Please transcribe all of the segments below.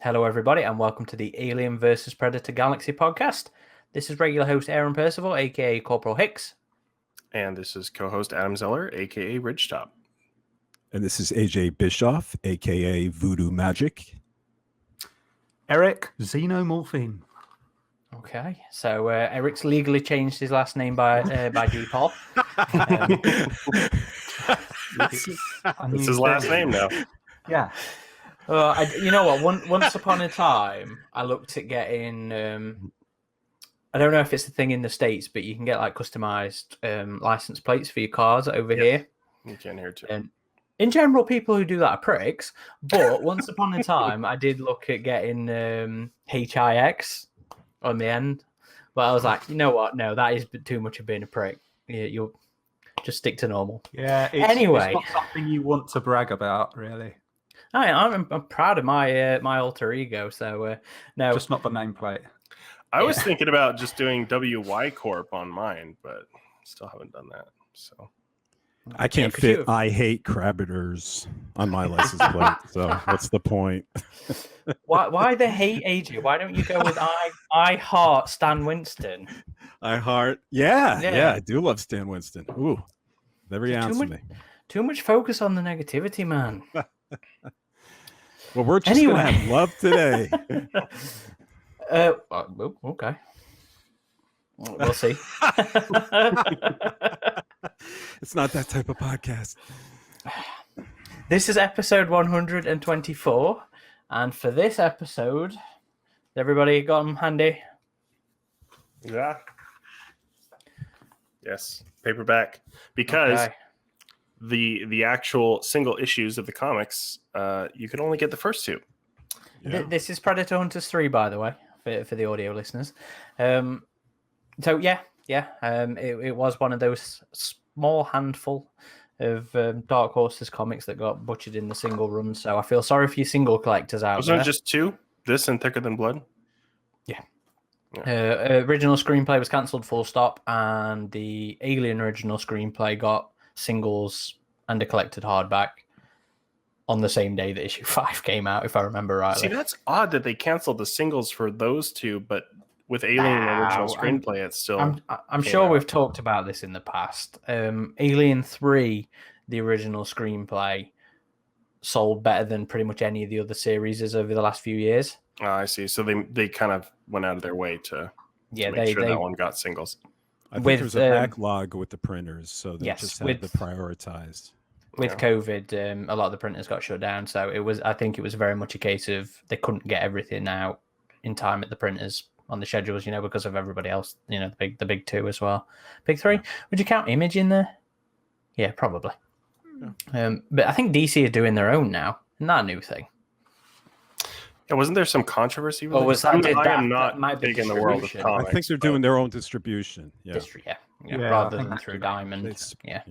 Hello, everybody, and welcome to the Alien vs. Predator Galaxy podcast. This is regular host Aaron Percival, aka Corporal Hicks. And this is co-host Adam Zeller, aka RidgeTop. And this is AJ Bischoff, aka VoodooMagic. Eric Xenomorphine. Okay, so Eric's legally changed his last name by default. It's his last name now. Yeah. You know what? Once upon a time, I looked at getting. I don't know if it's a thing in the States, but you can get like customized license plates for your cars over here. You can here too. And in general, people who do that are pricks. But once upon a time, I did look at getting HIX on the end. But I was like, you know what? No, that is too much of being a prick. You'll just stick to normal. Yeah. Anyway, it's not something you want to brag about, really. I'm proud of my my alter ego. So no, just not the nameplate. I was thinking about just doing WY Corp on mine, but still haven't done that. So I can't fit I hate crabbiters on my license plate. So what's the point? Why the hate AJ? Why don't you go with I heart Stan Winston? I heart. Yeah, I do love Stan Winston. Ooh, every ounce of me. Too much focus on the negativity, man. Well, we're just going to have love today. Okay. We'll see. It's not that type of podcast. This is episode 124. And for this episode, everybody got them handy? Yeah. Yes. Paperback. Because... Okay. The actual single issues of the comics, you can only get the first two. Yeah. This is Predator Hunters 3, by the way, for the audio listeners. It was one of those small handful of Dark Horses comics that got butchered in the single run. So I feel sorry for you single collectors out there. Wasn't it just two? This and Thicker Than Blood? Yeah. Original screenplay was cancelled full stop, and the Alien original screenplay got singles and a collected hardback on the same day that issue 5 came out, if I remember rightly. See, that's odd that they canceled the singles for those two, but with Alien original screenplay, it's still... I'm sure we've talked about this in the past. Alien 3, the original screenplay, sold better than pretty much any of the other series over the last few years. Oh, I see. So they kind of went out of their way to make sure that one got singles. I think there's a backlog with the printers, so they just had to prioritize. With COVID, a lot of the printers got shut down, so I think it was very much a case of they couldn't get everything out in time at the printers on the schedules, because of everybody else, the big two as well. Big three? Would you count Image in there? Yeah, probably. Yeah. But I think DC are doing their own now. Isn't that a new thing? Yeah, wasn't there some controversy with it? Was that I am not big in the world of comics. I think they're doing their own distribution. Yeah, rather than through Diamond. Yeah.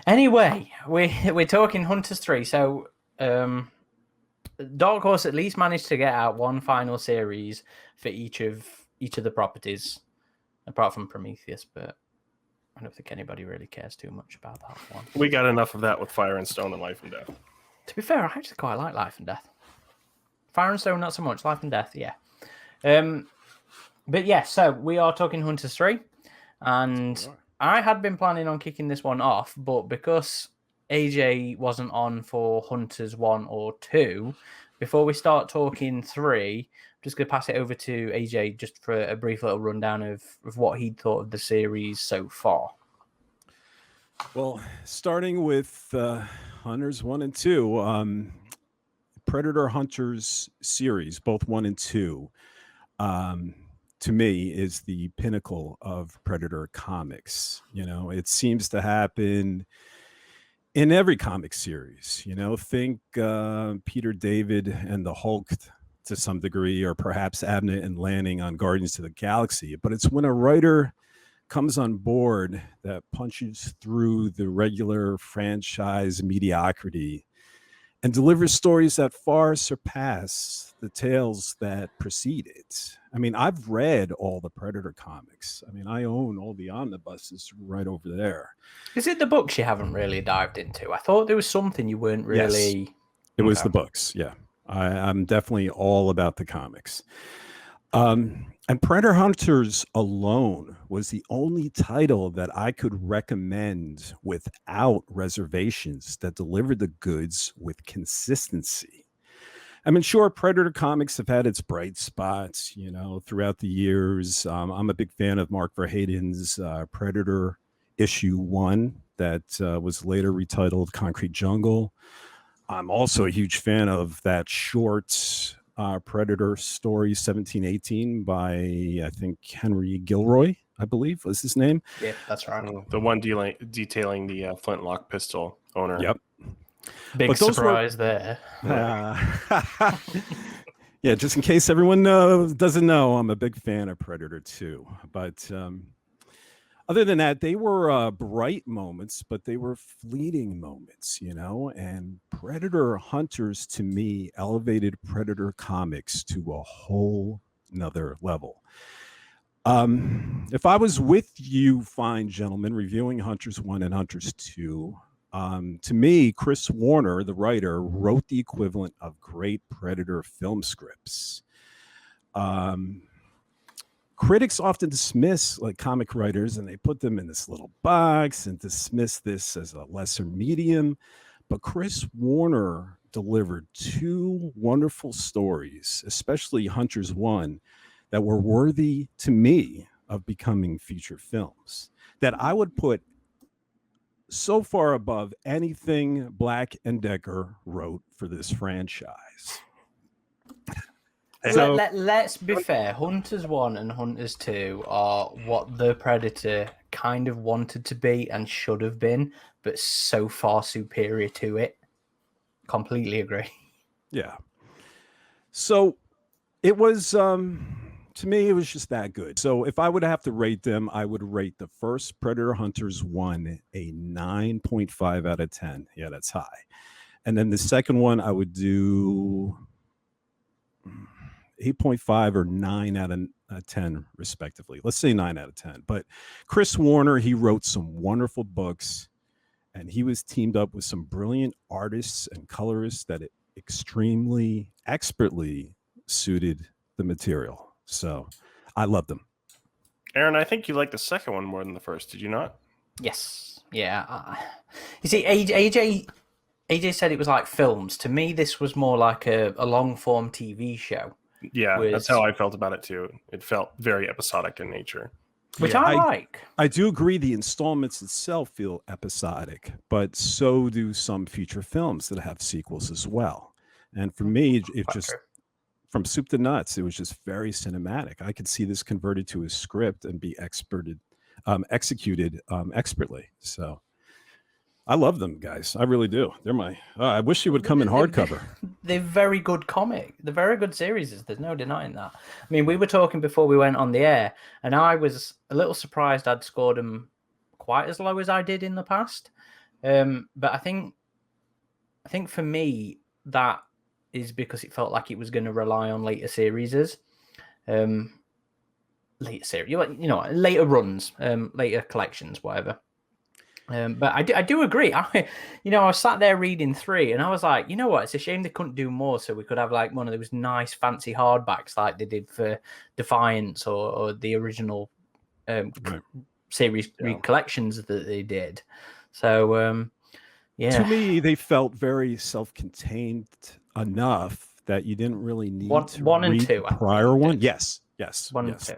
Anyway, we're talking Hunters 3. So Dark Horse at least managed to get out one final series for each of the properties, apart from Prometheus, but I don't think anybody really cares too much about that one. We got enough of that with Fire and Stone and Life and Death. To be fair, I actually quite like Life and Death. Fire and Stone, not so much. Life and Death, yeah. But yeah, so we are talking Hunters 3. And I had been planning on kicking this one off, but because AJ wasn't on for Hunters 1 or 2, before we start talking 3, I'm just going to pass it over to AJ just for a brief little rundown of what he'd thought of the series so far. Well, starting with Hunters 1 and 2, Predator Hunters series, both 1 and 2, to me is the pinnacle of Predator comics. It seems to happen in every comic series. Think Peter David and the Hulk to some degree, or perhaps Abnett and Lanning on Guardians of the Galaxy. But it's when a writer comes on board that punches through the regular franchise mediocrity and delivers stories that far surpass the tales that precede it. I mean, I've read all the Predator comics. I mean, I own all the omnibuses right over there. Is it the books you haven't really dived into? I thought there was something you weren't really... Yes, it was the books, yeah. I'm definitely all about the comics. And Predator Hunters alone was the only title that I could recommend without reservations that delivered the goods with consistency. I mean, sure, Predator comics have had its bright spots, throughout the years. I'm a big fan of Mark Verheiden's Predator issue 1 that was later retitled Concrete Jungle. I'm also a huge fan of that short Predator story 1718 by, I think, Henry Gilroy, I believe was his name. Yeah, that's right. The one detailing the flintlock pistol owner. Yep. Big surprise there. Yeah, just in case everyone doesn't know, I'm a big fan of Predator 2. But other than that, they were bright moments, but they were fleeting moments, and Predator Hunters, to me, elevated Predator comics to a whole nother level. If I was with you fine gentlemen reviewing Hunters 1 and Hunters 2, to me, Chris Warner, the writer, wrote the equivalent of great Predator film scripts. Critics often dismiss comic writers, and they put them in this little box and dismiss this as a lesser medium. But Chris Warner delivered 2 wonderful stories, especially Hunters 1, that were worthy to me of becoming feature films that I would put so far above anything Black and Decker wrote for this franchise. So let's be fair. Hunters 1 and Hunters 2 are what the Predator kind of wanted to be and should have been, but so far superior to it. Completely agree. Yeah. So it was, to me, it was just that good. So if I would have to rate them, I would rate the first Predator Hunters 1 a 9.5 out of 10. Yeah, that's high. And then the second one, I would do 8.5 or 9 out of 10, respectively. Let's say 9 out of 10. But Chris Warner, he wrote some wonderful books, and he was teamed up with some brilliant artists and colorists that extremely expertly suited the material. So I love them. Aaron, I think you liked the second one more than the first. Did you not? Yes. Yeah. You see, AJ said it was like films. To me, this was more like a long-form TV show. Yeah, that's how I felt about it too. It felt very episodic in nature. Which I like. I do agree the installments itself feel episodic, but so do some feature films that have sequels as well. And for me, it just, from soup to nuts, it was just very cinematic. I could see this converted to a script and be executed expertly. So I love them, guys. I really do. They're my. I wish you would come in hardcover. They're very good comic. They're very good series. There's no denying that. I mean, we were talking before we went on the air, and I was a little surprised I'd scored them quite as low as I did in the past. But I think for me that is because it felt like it was going to rely on later series, later runs, later collections, whatever. But I do agree. I was sat there reading 3, and I was like, you know what? It's a shame they couldn't do more, so we could have like one of those nice fancy hardbacks like they did for Defiance or the original series collections that they did. So yeah, to me, they felt very self-contained enough that you didn't really need to one read and 2 the prior one. Yes. 1 and 2.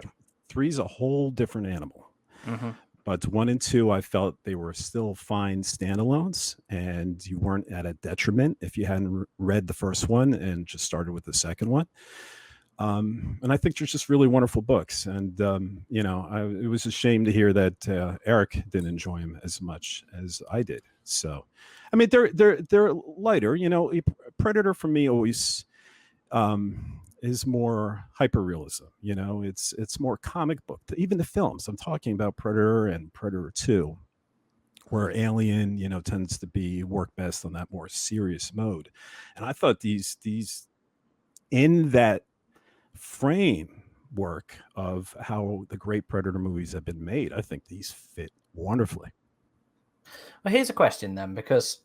3's a whole different animal. Mm-hmm. But 1 and 2, I felt they were still fine standalones, and you weren't at a detriment if you hadn't read the first one and just started with the second one. And I think they're just really wonderful books. And, it was a shame to hear that Eric didn't enjoy them as much as I did. So, I mean, they're lighter. Predator for me always is more hyperrealism. It's more comic book. Even the films, I'm talking about Predator and Predator 2, where Alien, tends to work best on that more serious mode. And I thought these in that framework of how the great Predator movies have been made, I think these fit wonderfully. Well, here's a question then, because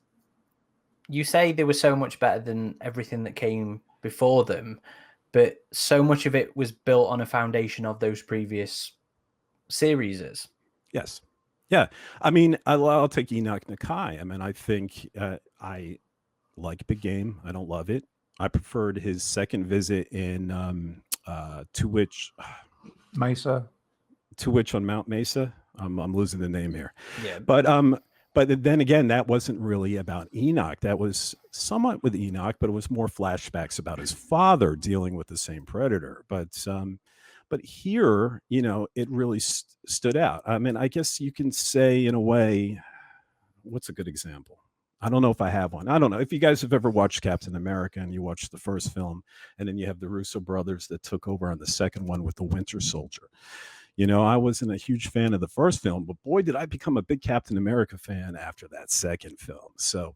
you say they were so much better than everything that came before them, but so much of it was built on a foundation of those previous series. Yes. Yeah. I mean, I'll take Enoch Nakai. I mean, I think I like Big Game. I don't love it. I preferred his second visit in To Witch on Mount Mesa. I'm losing the name here. Yeah. But then again, that wasn't really about Enoch. That was somewhat with Enoch, but it was more flashbacks about his father dealing with the same predator. But here, you know, it really stood out. I mean, I guess you can say in a way, what's a good example? I don't know if I have one. I don't know if you guys have ever watched Captain America and you watched the first film, and then you have the Russo brothers that took over on the second one with the Winter Soldier. You know, I wasn't a huge fan of the first film, but boy, did I become a big Captain America fan after that second film. So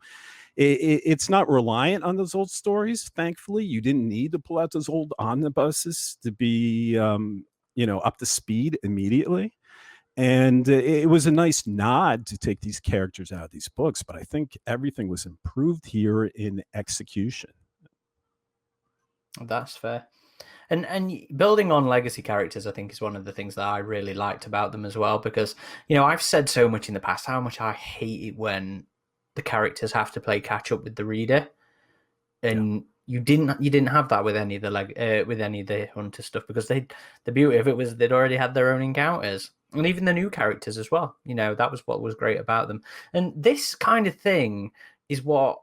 it's not reliant on those old stories. Thankfully, you didn't need to pull out those old omnibuses to be, you know, up to speed immediately. And it was a nice nod to take these characters out of these books, but I think everything was improved here in execution. That's fair. And building on legacy characters, I think, is one of the things that I really liked about them as well, because, you know, I've said so much in the past how much I hate it when the characters have to play catch up with the reader, and you didn't have that with any of the Hunter stuff, because the beauty of it was they'd already had their own encounters, and even the new characters as well. You know, that was what was great about them. And this kind of thing is what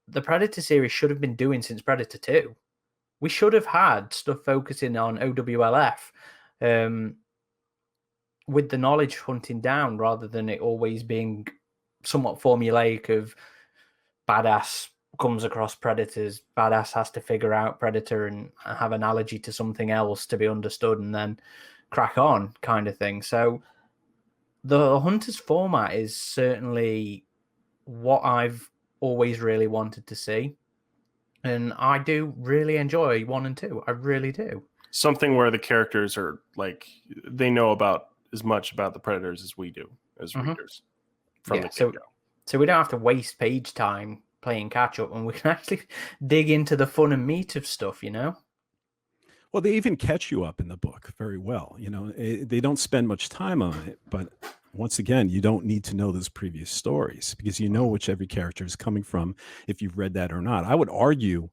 the Predator series should have been doing since Predator 2. We should have had stuff focusing on OWLF with the knowledge hunting down, rather than it always being somewhat formulaic of badass comes across predators, badass has to figure out predator and have analogy to something else to be understood and then crack on kind of thing. So the Hunters format is certainly what I've always really wanted to see. And I do really enjoy 1 and 2. I really do. Something where the characters are like, they know about as much about the predators as we do as readers from the get-go. So we don't have to waste page time playing catch up, and we can actually dig into the fun and meat of stuff, you know? Well, they even catch you up in the book very well. You know, they don't spend much time on it, but once again, you don't need to know those previous stories because you know which every character is coming from if you've read that or not. I would argue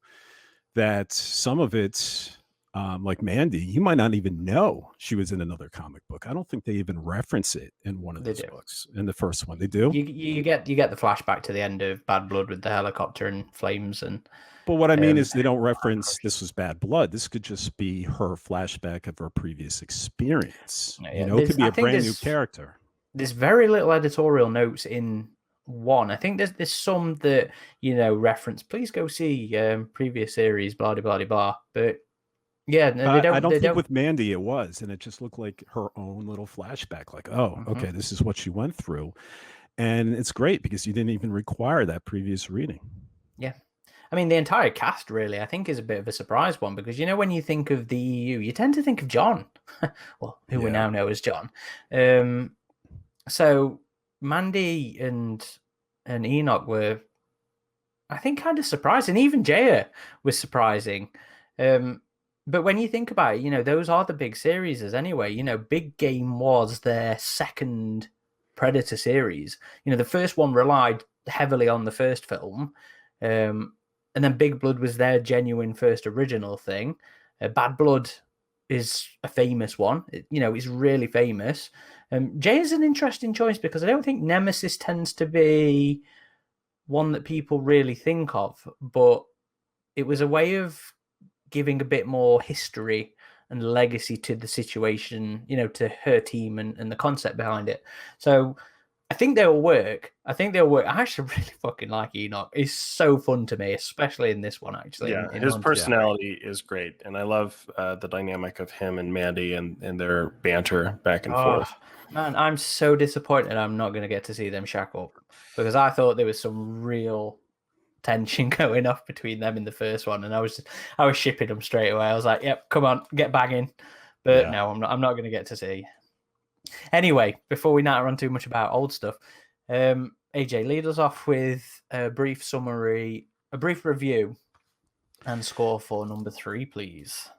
that some of it, like Mandy, you might not even know she was in another comic book. I don't think they even reference it in one of those books. In the first one, they do. You get the flashback to the end of Bad Blood with the helicopter and flames and. But what I mean is they don't reference this was Bad Blood. This could just be her flashback of her previous experience. Yeah, you know, it could be a brand new character. There's very little editorial notes in 1. I think there's some that, you know, reference, please go see previous series, blah, blah, blah, blah. But yeah, they don't. I don't think with Mandy it was, and it just looked like her own little flashback. Like, oh, okay, this is what she went through. And it's great because you didn't even require that previous reading. Yeah. I mean, the entire cast, really, I think, is a bit of a surprise one because, you know, when you think of the EU, you tend to think of John, well, who we now know as John. So Mandy and Enoch were, I think, kind of surprising. Even Jaya was surprising. But when you think about it, you know, those are the big series anyway. You know, Big Game was their second Predator series. You know, the first one relied heavily on the first film. And then Big Blood was their genuine first original thing. Bad Blood is a famous one. You know, it's really famous. Jay is an interesting choice because I don't think Nemesis tends to be one that people really think of, but it was a way of giving a bit more history and legacy to the situation, you know, to her team and the concept behind it. So I think they'll work. I actually really fucking like Enoch. He's so fun to me, especially in this one, actually. Yeah, his personality is great. And I love the dynamic of him and Mandy and their banter back and forth. Man, I'm so disappointed I'm not going to get to see them shack up because I thought there was some real tension going off between them in the first one. And I was shipping them straight away. I was like, yep, come on, get bagging. But no, I'm not going to get to see. Anyway, before we natter on too much about old stuff, AJ, lead us off with a brief summary, a brief review And score for number 3, please.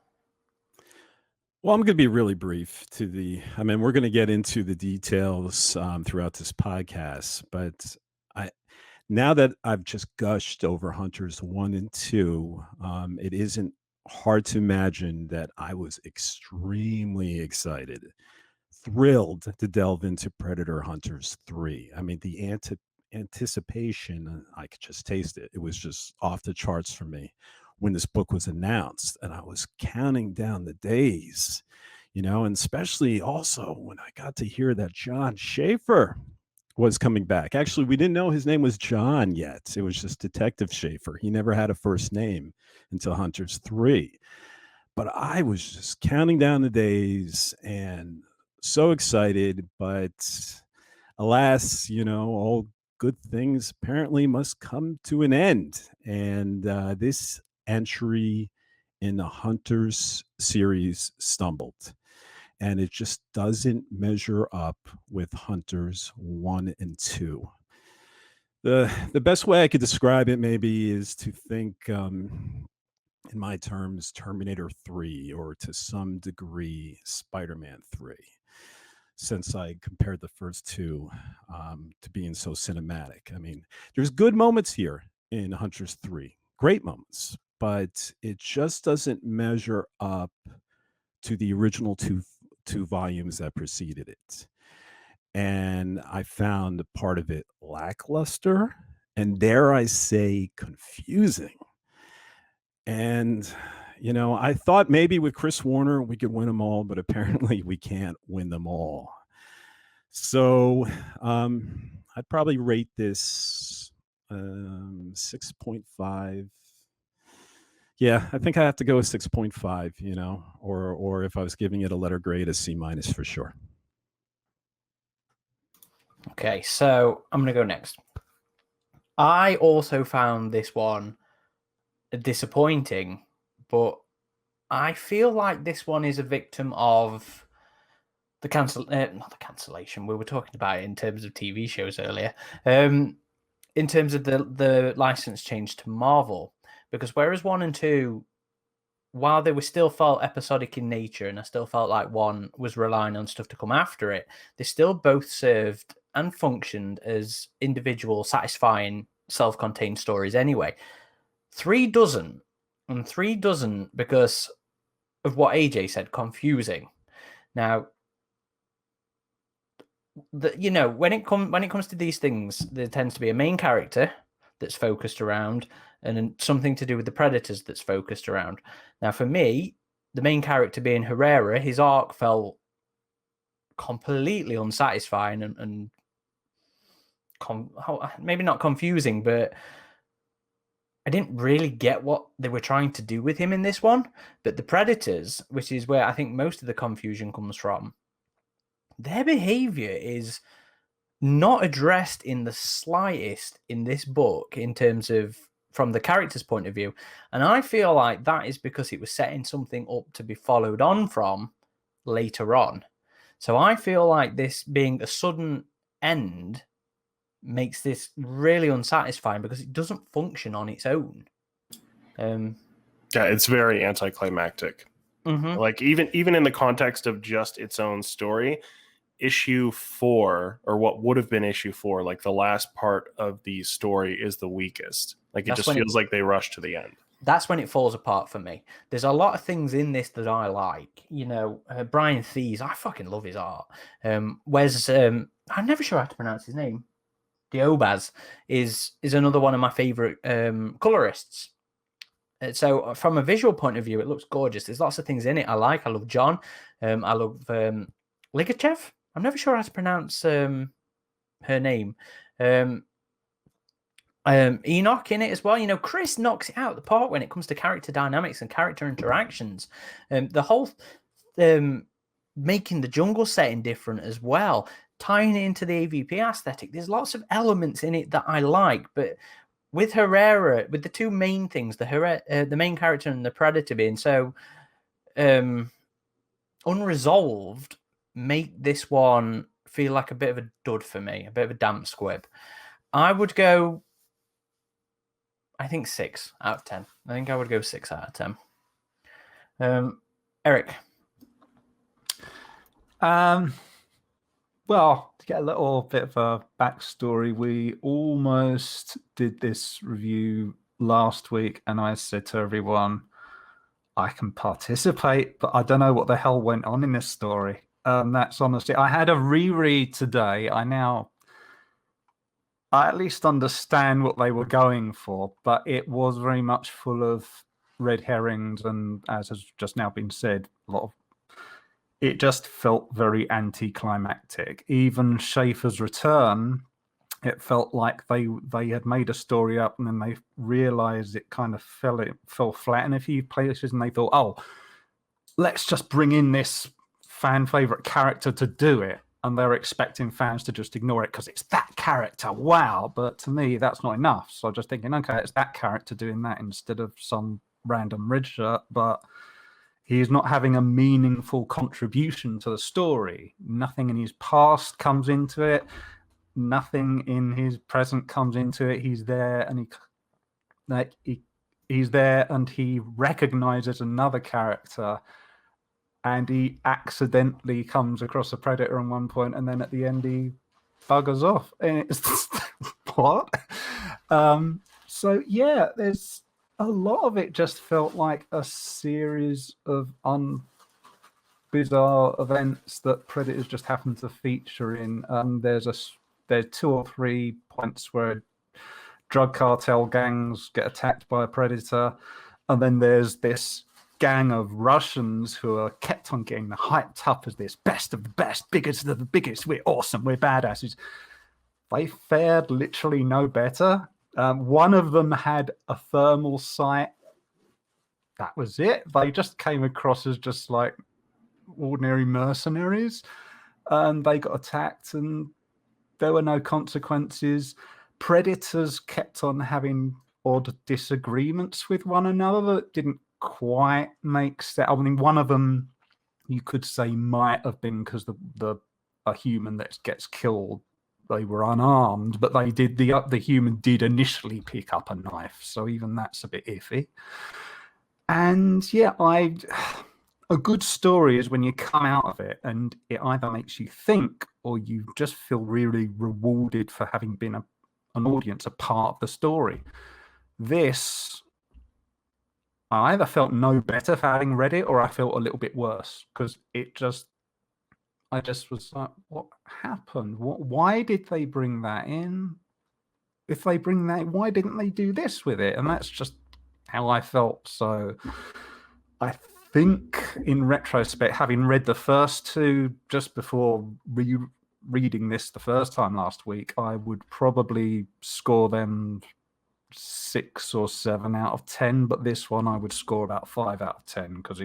Well, I'm going to be really brief. I mean, we're going to get into the details throughout this podcast, but now that I've just gushed over Hunters 1 and 2, it isn't hard to imagine that I was extremely excited, thrilled to delve into Predator Hunters 3. I mean, the anticipation, I could just taste it. It was just off the charts for me when this book was announced, and I was counting down the days, and especially also when I got to hear that John Schaefer was coming back. Actually, we didn't know his name was John yet. It was just Detective Schaefer. He never had a first name until Hunters 3. But I was just counting down the days and so excited. But alas, all good things apparently must come to an end. And this entry in the Hunters series stumbled. And it just doesn't measure up with Hunters 1 and 2. The best way I could describe it maybe is to think, in my terms, Terminator 3, or to some degree, Spider-Man 3, since I compared the first two to being so cinematic. I mean, there's good moments here in Hunters 3, great moments, but it just doesn't measure up to the original two volumes that preceded it. And I found part of it lackluster and, dare I say, confusing. And, I thought maybe with Chris Warner we could win them all, but apparently we can't win them all. So I'd probably rate this 6.5. Yeah, I think I have to go with 6.5, or if I was giving it a letter grade, a C- for sure. Okay, so I'm going to go next. I also found this one disappointing, but I feel like this one is a victim of the not the cancellation. We were talking about it in terms of TV shows earlier. In terms of the license change to Marvel, because whereas 1 and 2, while they were still felt episodic in nature, and I still felt like 1 was relying on stuff to come after it, they still both served and functioned as individual, satisfying, self-contained stories anyway. 3 doesn't, and 3 doesn't because of what AJ said, confusing. Now, when it comes to these things, there tends to be a main character that's focused around, and something to do with the predators that's focused around. Now, for me, the main character being Herrera, his arc felt completely unsatisfying and maybe not confusing, but I didn't really get what they were trying to do with him in this one. But the predators, which is where I think most of the confusion comes from, their behavior is not addressed in the slightest in this book in terms of from the character's point of view. And I feel like that is because it was setting something up to be followed on from later on. So I feel like this being a sudden end makes this really unsatisfying because it doesn't function on its own. Yeah, it's very anticlimactic. Mm-hmm. Like even in the context of just its own story, issue 4, or what would have been issue 4, like the last part of the story, is the weakest. Like it just feels like they rushed to the end. That's when it falls apart for me. There's a lot of things in this that I like. Brian Thies, I fucking love his art. Wes, I'm never sure how to pronounce his name. Dzioba is another one of my favorite colorists. So from a visual point of view, it looks gorgeous. There's lots of things in it I like. I love John. I love Ligachev. I'm never sure how to pronounce her name. Enoch in it as well. Chris knocks it out of the park when it comes to character dynamics and character interactions. The whole making the jungle setting different as well, tying it into the AVP aesthetic. There's lots of elements in it that I like, but with Herrera, with the two main things, the main character and the predator being so unresolved, make this one feel like a bit of a dud for me, a bit of a damp squib. I would go I think 6 out of 10. I think I would go 6 out of 10. Eric. Well, to get a little bit of a backstory, we almost did this review last week, and I said to everyone, I can participate, but I don't know what the hell went on in this story. That's honestly, I had a reread today. I at least understand what they were going for, but it was very much full of red herrings, and as has just now been said, it just felt very anticlimactic. Even Schaefer's return, it felt like they had made a story up and then they realized it kind of fell flat in a few places, and they thought, oh, let's just bring in this fan favorite character to do it, and they're expecting fans to just ignore it because it's that character. Wow. But to me, that's not enough. So I'm just thinking, okay, it's that character doing that instead of some random red shirt, but he's not having a meaningful contribution to the story. Nothing in his past comes into it. Nothing in his present comes into it. He's there, and he's there, and he recognizes another character, and he accidentally comes across a predator at one point, and then at the end he buggers off. And it's what? So yeah, there's a lot of it just felt like a series of bizarre events that predators just happen to feature in. There's 2 or 3 points where drug cartel gangs get attacked by a predator, and then there's this gang of Russians who are kept on getting hyped up as this best of the best, biggest of the biggest, we're awesome, we're badasses. They fared literally no better. One of them had a thermal sight. That was it. They just came across as just like ordinary mercenaries, and they got attacked, and there were no consequences. Predators kept on having odd disagreements with one another that didn't quite make sense. I mean, one of them you could say might have been because a human that gets killed, they were unarmed, but the human did initially pick up a knife, so even that's a bit iffy. And yeah, a good story is when you come out of it and it either makes you think or you just feel really rewarded for having been an audience, a part of the story. This, I either felt no better for having read it, or I felt a little bit worse because I just was like, what happened? Why did they bring that in? If they bring that, why didn't they do this with it? And that's just how I felt. So I think in retrospect, having read the first 2 just before reading this the first time last week, I would probably score them 6 or 7 out of 10. But this one I would score about 5 out of 10 because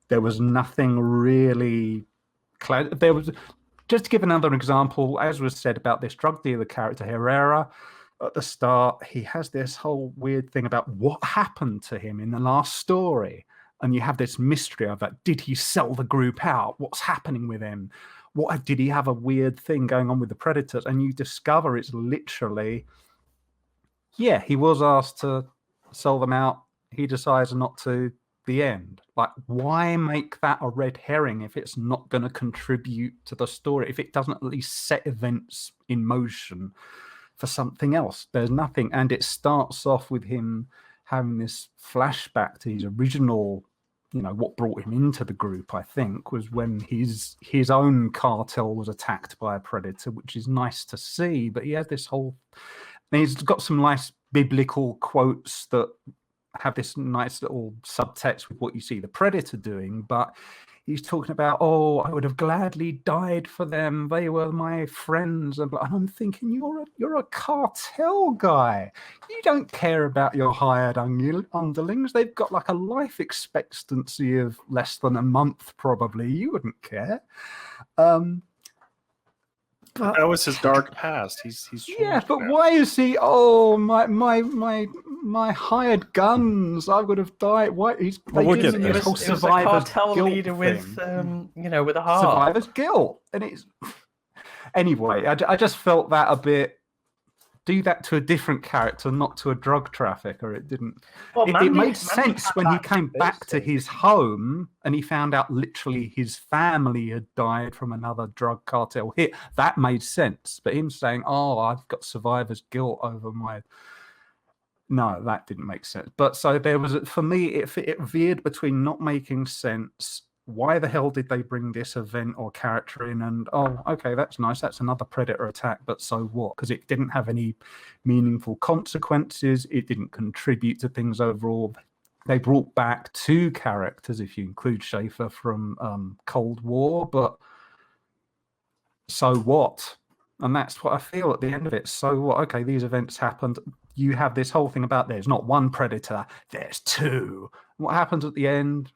there was nothing really. There was, just to give another example, as was said about this drug dealer character Herrera at the start, he has this whole weird thing about what happened to him in the last story, and you have this mystery of that. Did he sell the group out? What's happening with him? What did he have a weird thing going on with the predators? And you discover it's literally, yeah, he was asked to sell them out. He decides not to. The end. Like, why make that a red herring if it's not going to contribute to the story, if it doesn't at least set events in motion for something else? There's nothing. And it starts off with him having this flashback to his original, what brought him into the group, I think, was when his own cartel was attacked by a predator, which is nice to see. But he has this whole, and he's got some nice biblical quotes that have this nice little subtext with what you see the predator doing, but he's talking about, oh, I would have gladly died for them. They were my friends. And I'm thinking, you're a cartel guy. You don't care about your hired underlings. They've got like a life expectancy of less than a month, probably. You wouldn't care. But that was his dark past. He's yeah, but now. Why is he? Oh, my hired guns! I would have died. Why? We'll get this. It was a cartel leader with, with a heart. Survivor's guilt, and it's anyway. I just felt that a bit do that to a different character, not to a drug trafficker. It didn't. Well, It made sense when he came back to his home and he found out literally his family had died from another drug cartel hit. That made sense. But him saying, "Oh, I've got survivor's guilt over my," no, that didn't make sense. But so there was, for me, it veered between not making sense. Why the hell did they bring this event or character in? And, oh, okay, that's nice. That's another Predator attack, but so what? Because it didn't have any meaningful consequences. It didn't contribute to things overall. They brought back 2 characters, if you include Schaefer, from Cold War, but so what? And that's what I feel at the end of it. So what? Okay, these events happened. You have this whole thing about there's not 1 Predator, there's 2. What happens at the end?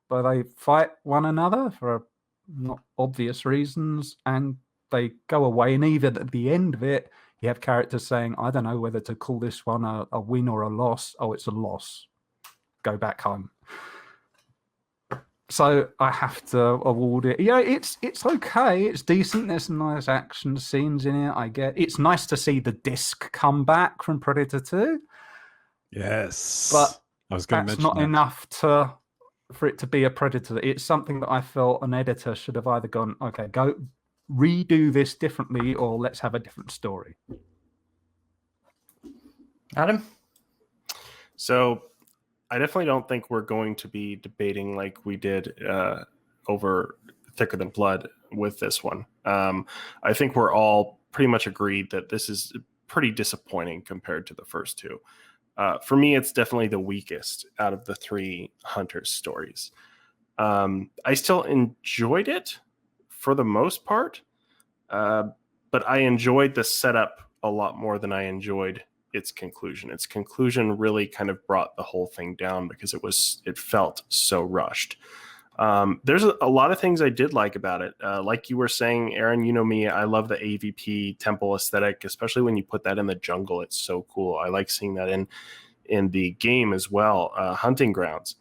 But they fight one another for not obvious reasons, and they go away. And even at the end of it, you have characters saying, I don't know whether to call this one a win or a loss. Oh, it's a loss. Go back home. So I have to award it. Yeah, it's okay. It's decent. There's some nice action scenes in it. I get. It's nice to see the disc come back from Predator 2. Yes. But I was going to that's mention not enough for it to be a Predator. It's something that I felt an editor should have either gone, okay, go redo this differently, or let's have a different story. Adam? So I definitely don't think we're going to be debating like we did over Thicker Than Blood with this one. I think we're all pretty much agreed that this is pretty disappointing compared to the first 2. For me, it's definitely the weakest out of the 3 Hunters stories. I still enjoyed it for the most part, but I enjoyed the setup a lot more than I enjoyed its conclusion. Its conclusion really kind of brought the whole thing down because it felt so rushed. There's a lot of things I did like about it. Like you were saying, Aaron, you know me, I love the AVP temple aesthetic, especially when you put that in the jungle. It's so cool. I like seeing that in the game as well, Hunting Grounds.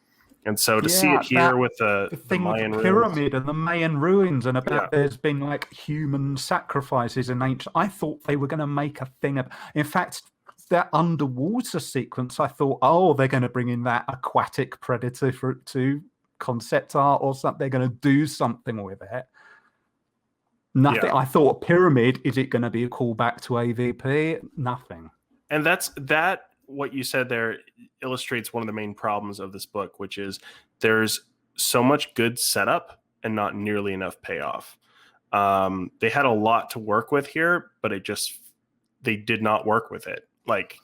And so to see it here with the thing Mayan with the pyramid ruins, and the Mayan ruins, and about there's been like human sacrifices in ancient. I thought they were going to make a thing of. In fact, that underwater sequence, I thought, oh, they're going to bring in that aquatic predator to concept art or something. They're going to do something with it. Nothing. Yeah. I thought pyramid. Is it going to be a callback to AVP? Nothing. And what you said there illustrates one of the main problems of this book, which is there's so much good setup and not nearly enough payoff. They had a lot to work with here, but they did not work with it. Like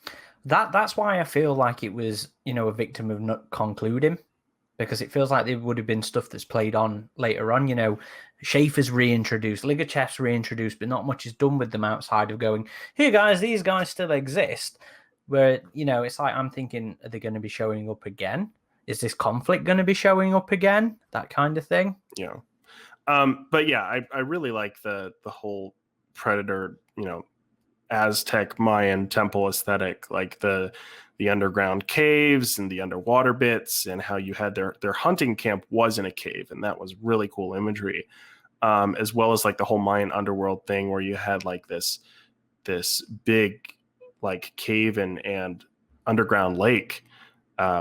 that's why I feel like it was, a victim of not concluding, because it feels like there would have been stuff that's played on later on. Schaefer's reintroduced, Ligachev's reintroduced, but not much is done with them outside of going, here guys, these guys still exist. Where, it's like, I'm thinking, are they going to be showing up again? Is this conflict going to be showing up again? That kind of thing. Yeah. But yeah, I really like the whole Predator, Aztec Mayan temple aesthetic, like the underground caves and the underwater bits, and how you had their hunting camp was in a cave, and that was really cool imagery. As well as like the whole Mayan underworld thing where you had like this big like cave and underground lake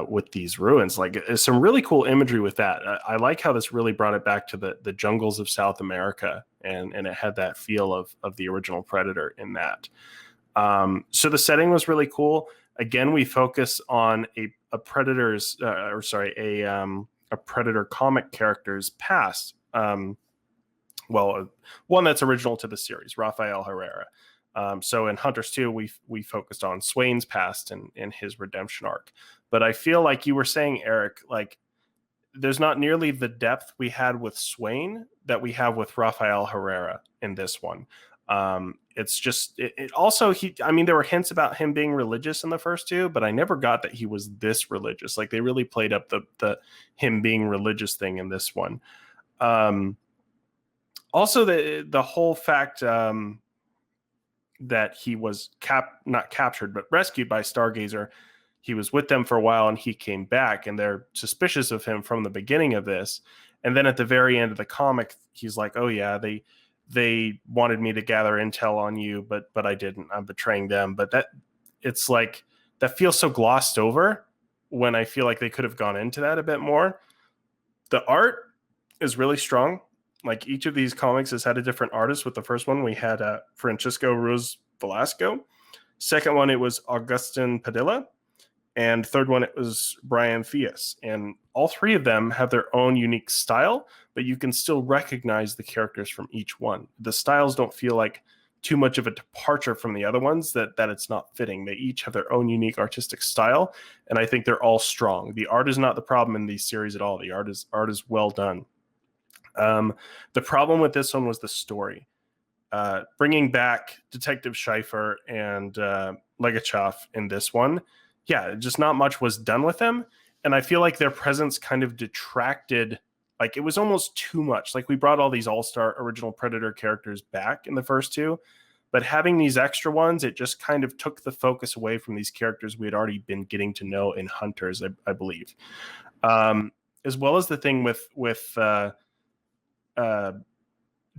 with these ruins. Like some really cool imagery with that. I like how this really brought it back to the jungles of South America, and it had that feel of the original Predator in that. So the setting was really cool. Again, we focus on a Predator's a Predator comic character's past. One that's original to the series, Rafael Herrera. So in Hunters 2, we focused on Swain's past and his redemption arc. But I feel like you were saying, Eric, like there's not nearly the depth we had with Swain that we have with Rafael Herrera in this one. It's just it also there were hints about him being religious in the first 2, but I never got that he was this religious. Like they really played up the him being religious thing in this one. Also the whole fact that he was not captured, but rescued by Stargazer. He was with them for a while and he came back, and they're suspicious of him from the beginning of this. And then at the very end of the comic, he's like, oh yeah, they wanted me to gather intel on you, but I didn't. I'm betraying them. But it's like that feels so glossed over when I feel like they could have gone into that a bit more. The art is really strong. Like each of these comics has had a different artist. With the first one, we had Francisco Ruiz Velasco. Second one, it was Agustin Padilla. And third one, it was Brian Thies. And all three of them have their own unique style, but you can still recognize the characters from each one. The styles don't feel like too much of a departure from the other ones that it's not fitting. They each have their own unique artistic style, and I think they're all strong. The art is not the problem in these series at all. The art is well done. The problem with this one was the story. Bringing back Detective Schleifer and Legachoff in this one, yeah, just not much was done with them. And I feel like their presence kind of detracted, like it was almost too much. Like we brought all these all-star original Predator characters back in the first two, but having these extra ones, it just kind of took the focus away from these characters we had already been getting to know in Hunters, I believe. As well as the thing with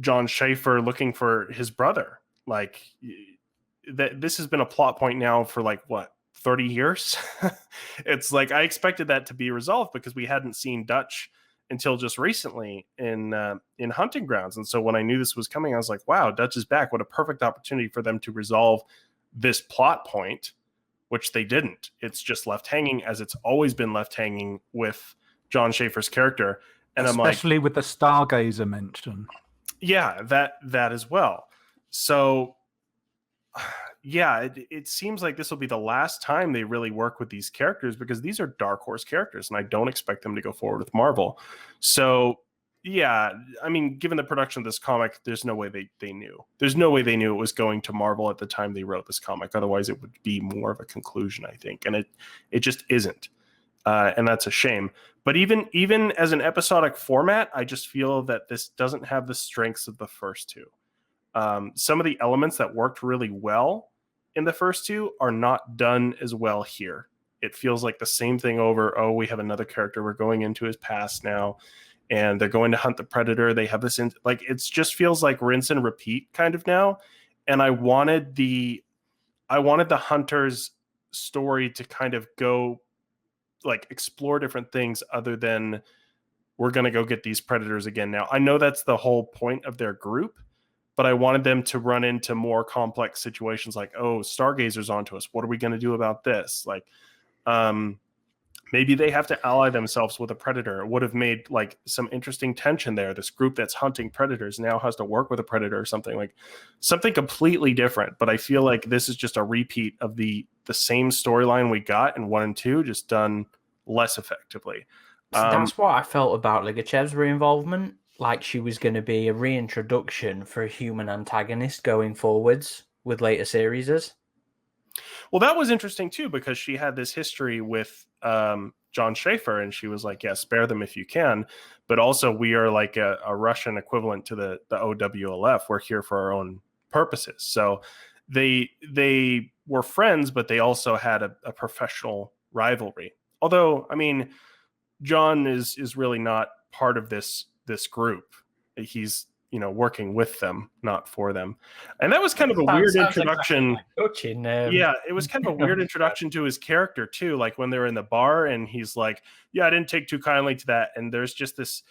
John Schaefer looking for his brother. Like this has been a plot point now for like, what, 30 years? It's like I expected that to be resolved because we hadn't seen Dutch until just recently in Hunting Grounds. And so when I knew this was coming, I was like, wow, Dutch is back. What a perfect opportunity for them to resolve this plot point, which they didn't. It's just left hanging, as it's always been left hanging with John Schaefer's character. And especially with the Stargazer mention. Yeah, that as well. So yeah, it seems like this will be the last time they really work with these characters, because these are Dark Horse characters, and I don't expect them to go forward with Marvel. So, yeah, I mean, given the production of this comic, there's no way they knew. There's no way they knew it was going to Marvel at the time they wrote this comic. Otherwise, it would be more of a conclusion, I think. And it just isn't. And that's a shame. But even as an episodic format, I just feel that this doesn't have the strengths of the first two. Some of the elements that worked really well in the first two are not done as well here. It feels like the same thing over. Oh, we have another character. We're going into his past now, and they're going to hunt the Predator. They have this like it just feels like rinse and repeat kind of now. And I wanted the Hunter's story to kind of go like explore different things other than we're going to go get these Predators again. Now I know that's the whole point of their group, but I wanted them to run into more complex situations like, oh, Stargazer's onto us. What are we going to do about this? Like, maybe they have to ally themselves with a Predator. It would have made like some interesting tension there. This group that's hunting Predators now has to work with a Predator or something completely different. But I feel like this is just a repeat of the same storyline we got in 1 and 2, just done less effectively. That's what I felt about Ligachev's reinvolvement. Like she was going to be a reintroduction for a human antagonist going forwards with later series. Well, that was interesting too, because she had this history with John Schaefer, and she was like, yeah, spare them if you can. But also we are like a Russian equivalent to the OWLF. We're here for our own purposes. So they were friends, but they also had a professional rivalry. Although, I mean, John is really not part of this group. He's working with them, not for them. And that was kind of a weird introduction. Like coaching, yeah, it was kind of a weird introduction to his character too. Like when they were in the bar and he's like, yeah, I didn't take too kindly to that. And there's just this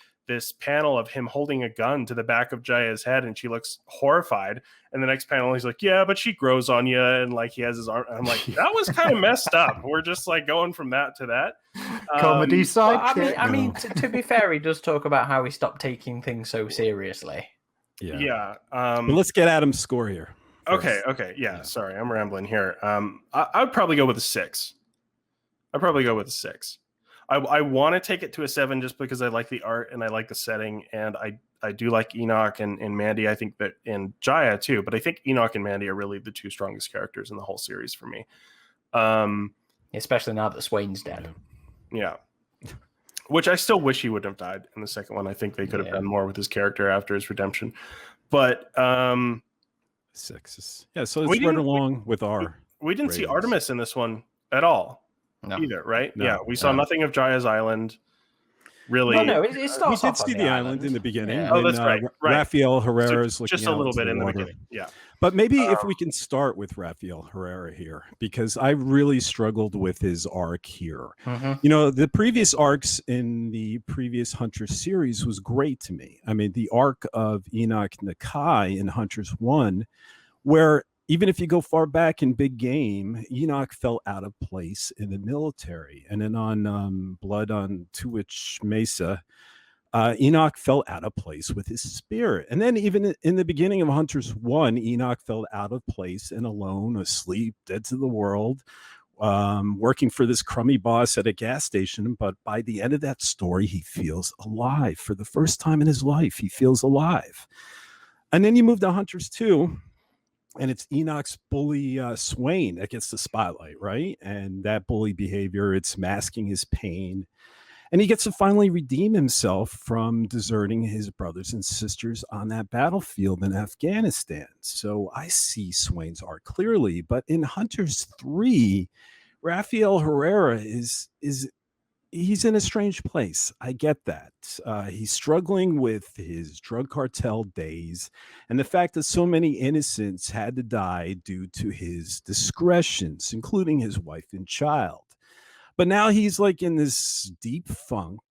panel of him holding a gun to the back of Jaya's head, and she looks horrified. And the next panel, he's like, yeah, but she grows on you. And like he has his arm. And I'm like, that was kind of messed up. We're just like going from that to that. Comedy side. I mean, to be fair, he does talk about how he stopped taking things so seriously. Yeah. But let's get Adam's score here. First. Okay. Yeah. Sorry, I'm rambling here. I would probably go with a 6. I want to take it to a 7 just because I like the art and I like the setting, and I do like Enoch and Mandy. I think that, and Jaya too, but I think Enoch and Mandy are really the two strongest characters in the whole series for me. Especially now that Swain's dead. Yeah. Which I still wish he wouldn't have died in the second one. I think they could have done more with his character after his redemption. But 6. Yeah, so let's run along with our. We didn't see Artemis in this one at all either, right? No, yeah, we saw nothing of Jaya's Island. really. No, it starts we off did see on the island in the beginning. Yeah. Oh, when, that's right. Rafael Herrera is looking just a out little into bit the in the water. beginning. Yeah. But maybe if we can start with Rafael Herrera here, because I really struggled with his arc here. You know, the previous arcs in the previous Hunter series was great to me. I mean, the arc of Enoch Nakai in Hunters 1, where even if you go far back in Big Game, Enoch fell out of place in the military. And then on Blood on Tuwich Mesa, Enoch fell out of place with his spirit. And then even in the beginning of Hunters 1, Enoch fell out of place and alone, asleep, dead to the world, working for this crummy boss at a gas station. But by the end of that story, he feels alive. For the first time in his life, he feels alive. And then you move to Hunters 2, and it's Enoch's bully Swain that gets the spotlight, right? And that bully behavior, it's masking his pain. And he gets to finally redeem himself from deserting his brothers and sisters on that battlefield in Afghanistan. So I see Swain's arc clearly. But in Hunters 3, Rafael Herrera he's in a strange place. I get that. He's struggling with his drug cartel days and the fact that so many innocents had to die due to his discretions, including his wife and child. But now he's like in this deep funk,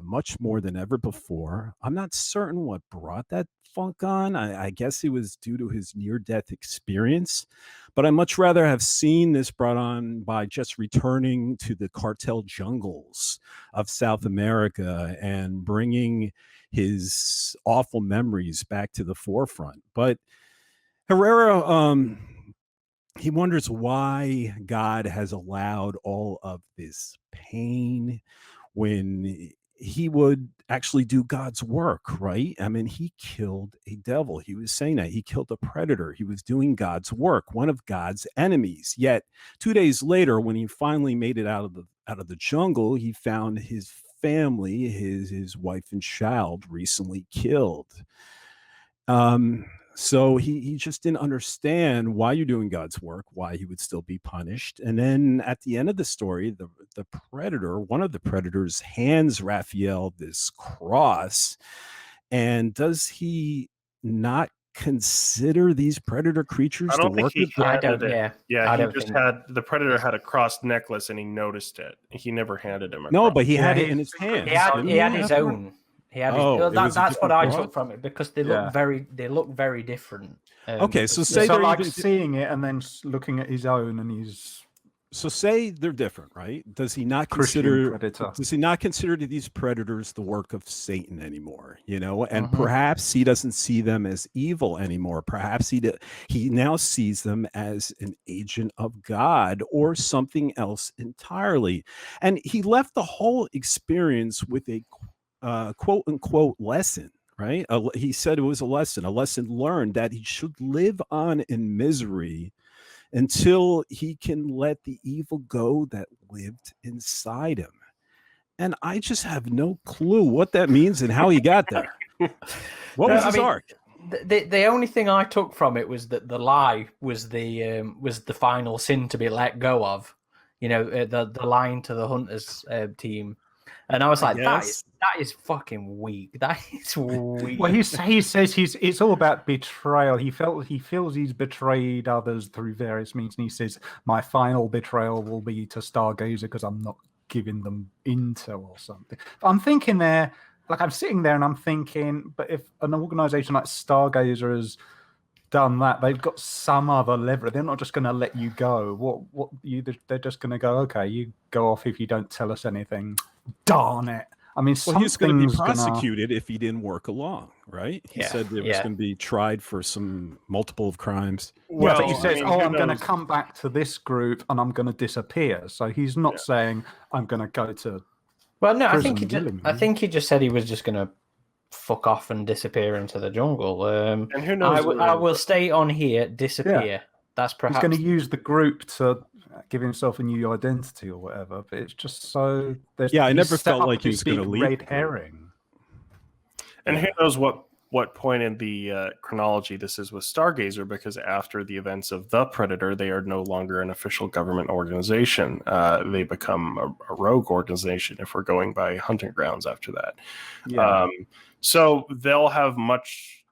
much more than ever before. I'm not certain what brought that funk on. I guess it was due to his near-death experience. But I'd much rather have seen this brought on by just returning to the cartel jungles of South America and bringing his awful memories back to the forefront. But Herrera, he wonders why God has allowed all of this pain when he would actually do God's work, right? I mean, he killed a devil. He was saying that he killed a predator. He was doing God's work, one of God's enemies. Yet 2 days later, when he finally made it out of the jungle, he found his family, his wife and child recently killed. So he just didn't understand why you're doing God's work, why he would still be punished. And then at the end of the story, the predator, one of the predators, hands Raphael this cross. And does he not consider these predator creatures to work with? I don't. Yeah, the predator had a crossed necklace and he noticed it. He never handed him a No, cross. but he had it in his hand. He had his own. He had that's what I took from it, because they look very different. Okay, so say they're like seeing it and then looking at his own, and he's so say they're different, right? Does he not consider these predators the work of Satan anymore? You know, and perhaps he doesn't see them as evil anymore. Perhaps he now sees them as an agent of God or something else entirely. And he left the whole experience with a quote unquote lesson, right? He said it was a lesson learned that he should live on in misery until he can let the evil go that lived inside him. And I just have no clue what that means and how he got there. What was his arc? The only thing I took from it was that the lie was the final sin to be let go of. You know, the lying to the Hunters team. And I was like, that is fucking weak. That is weak. Well, he says it's all about betrayal. He feels he's betrayed others through various means, and he says, my final betrayal will be to Stargazer because I'm not giving them intel or something. I'm thinking there, like I'm sitting there and I'm thinking, but if an organization like Stargazer has done that, they've got some other leverage. They're not just going to let you go. They're just going to go, okay, you go off if you don't tell us anything. Darn it. I mean, he's going to be prosecuted if he didn't work along, right? He said it was going to be tried for some multiple of crimes. Well, but he says, I'm going to come back to this group and I'm going to disappear. So he's not saying I'm going to go to. Well, no, I think he just said he was just going to fuck off and disappear into the jungle. And who knows? I will stay on here, disappear. Yeah. That's perhaps he's going to use the group to give himself a new identity or whatever. But it's just I never felt like he was going to leave. Red herring. And who knows what what point in the chronology this is with Stargazer, because after the events of The Predator, they are no longer an official government organization. They become a rogue organization if we're going by hunting grounds after that. Yeah. So they'll have much,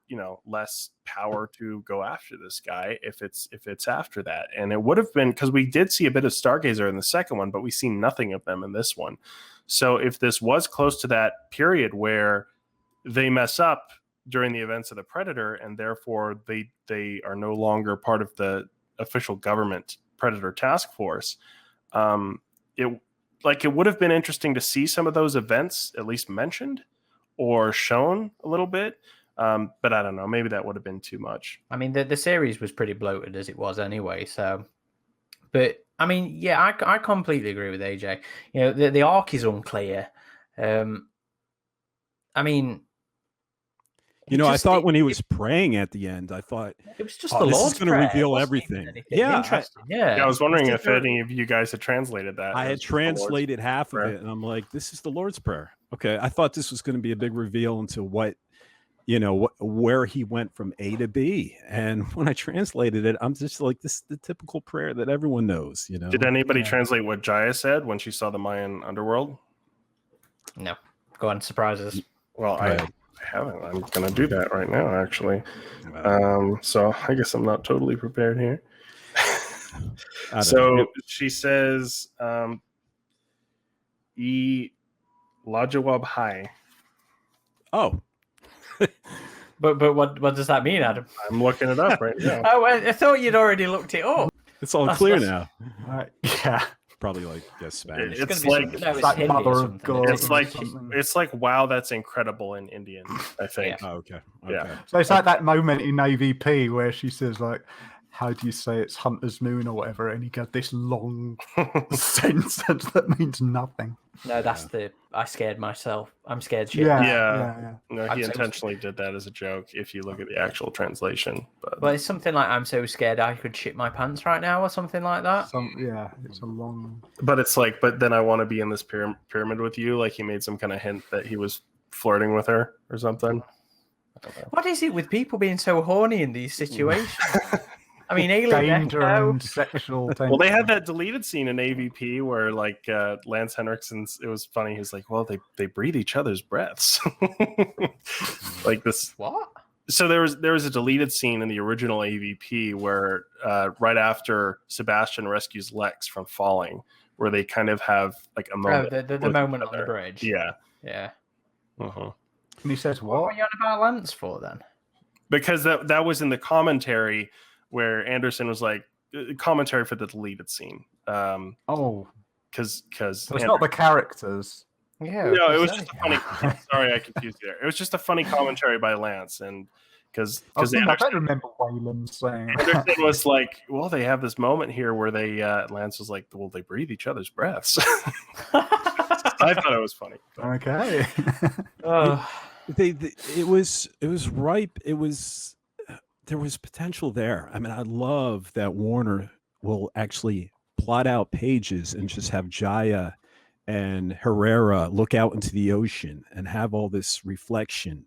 less power to go after this guy if it's after that. And it would have been, because we did see a bit of Stargazer in the second one, but we see nothing of them in this one. So if this was close to that period where they mess up during the events of the Predator, and therefore they are no longer part of the official government Predator task force, it would have been interesting to see some of those events at least mentioned or shown a little bit. But I don't know, maybe that would have been too much. I mean, the series was pretty bloated as it was anyway, so... But, I mean, yeah, I completely agree with AJ. The arc is unclear. I mean... I thought when he was praying at the end, I thought it was just the Lord's going to reveal everything. Yeah, interesting. I was wondering if any of you guys had translated that. I had translated half of it, and I'm like, this is the Lord's Prayer. Okay, I thought this was going to be a big reveal into what, where he went from A to B. And when I translated it, I'm just like, this is the typical prayer that everyone knows. Did anybody translate what Jaya said when she saw the Mayan underworld? No. Go on, surprise us. Well, I haven't. I'm going to do that right now, actually. So I guess I'm not totally prepared here. So she says, E Lajawab Hai. Oh. But what does that mean, Adam? I'm looking it up right now. Oh, I thought you'd already looked it up. It's all clear now. Yeah. Probably like Spanish. It's like Mother of God. It's like wow, that's incredible in Indian, I think. Yeah. Oh, okay. Yeah. So it's like that moment in AVP where she says, like, how do you say it's Hunter's Moon or whatever? And he got this long sentence that means nothing. No, that's I scared myself. I'm scared shit. Yeah. No, he intentionally did that as a joke if you look at the actual translation. But it's something like, I'm so scared I could shit my pants right now or something like that. It's a long... But it's like, but then I want to be in this pyramid with you. Like he made some kind of hint that he was flirting with her or something. What is it with people being so horny in these situations? I mean, danger and sexual tension. Well, they had that deleted scene in AVP where, like, Lance Henriksen's. It was funny. He's like, "Well, they breathe each other's breaths." Like this. What? So there was a deleted scene in the original AVP where, right after Sebastian rescues Lex from falling, where they kind of have like a moment. Oh, the moment on the bridge. Yeah. Yeah. Uh-huh. And he says, "What were you on about Lance for then?" Because that was in the commentary. Where Anderson was like commentary for the deleted scene. Because it's not the characters. Yeah, no, it was just a funny. Sorry, I confused you there. It was just a funny commentary by Lance, and because I don't remember Waylon saying. Anderson was like, "Well, they have this moment here where they." Lance was like, "Well, they breathe each other's breaths." I thought it was funny. But. Okay. It was ripe. It was. There was potential there. I mean, I love that Warner will actually plot out pages and just have Jaya and Herrera look out into the ocean and have all this reflection.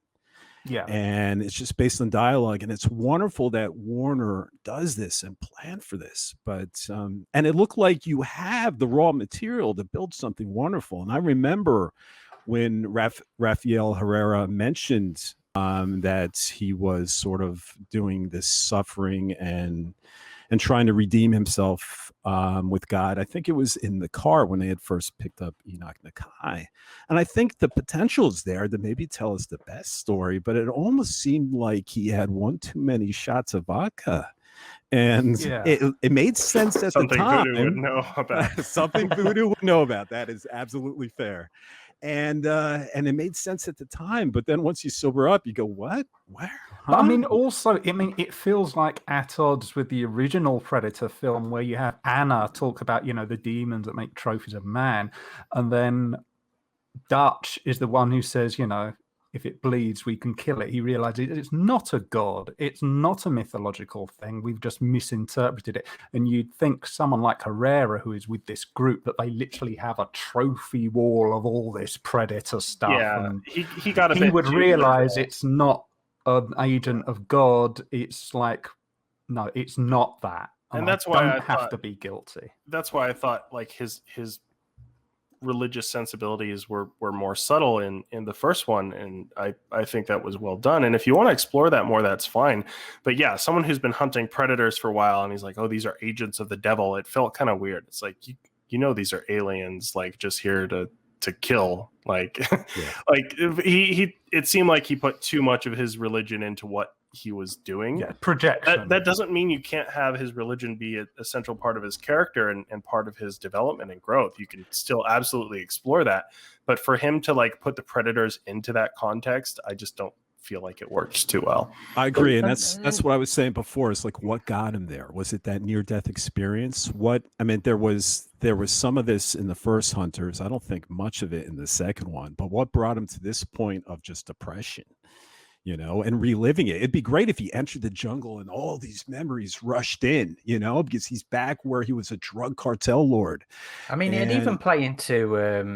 Yeah. And it's just based on dialogue. And it's wonderful that Warner does this and planned for this. But, and it looked like you have the raw material to build something wonderful. And I remember when Rafael Herrera mentioned that he was sort of doing this suffering and trying to redeem himself with God. I think it was in the car when they had first picked up Enoch Nakai. And I think the potential is there to maybe tell us the best story, but it almost seemed like he had one too many shots of vodka. And it made sense at the time. Voodoo would know about. Something Voodoo would know about. That is absolutely fair. And it made sense at the time, but then once you sober up, you go, "What? Where?" Huh? I mean, also, it feels like at odds with the original Predator film, where you have Anna talk about, the demons that make trophies of man, and then Dutch is the one who says, if it bleeds, we can kill it. He realizes it's not a god. It's not a mythological thing. We've just misinterpreted it. And you'd think someone like Herrera, who is with this group, that they literally have a trophy wall of all this Predator stuff. Yeah, and he got a he bit would realize it's not an agent of God, it's like, no, it's not that. And that's why I have to be guilty. That's why I thought like his religious sensibilities were more subtle in the first one, and I think that was well done. And if you want to explore that more, that's fine. But yeah, someone who's been hunting predators for a while and he's like, oh, these are agents of the devil, it felt kind of weird. It's like you know these are aliens, like just here to kill. Like like he it seemed like he put too much of his religion into what he was doing. Yeah, projection. That doesn't mean you can't have his religion be a central part of his character and part of his development and growth. You can still absolutely explore that. But for him to like put the predators into that context, I just don't feel like it works too well. I agree. And that's what I was saying before. It's like, what got him there? Was it that near-death experience? There was some of this in the first Hunters. I don't think much of it in the second one. But what brought him to this point of just depression? And reliving it. It'd be great if he entered the jungle and all these memories rushed in, because he's back where he was a drug cartel lord. I mean, it'd even play into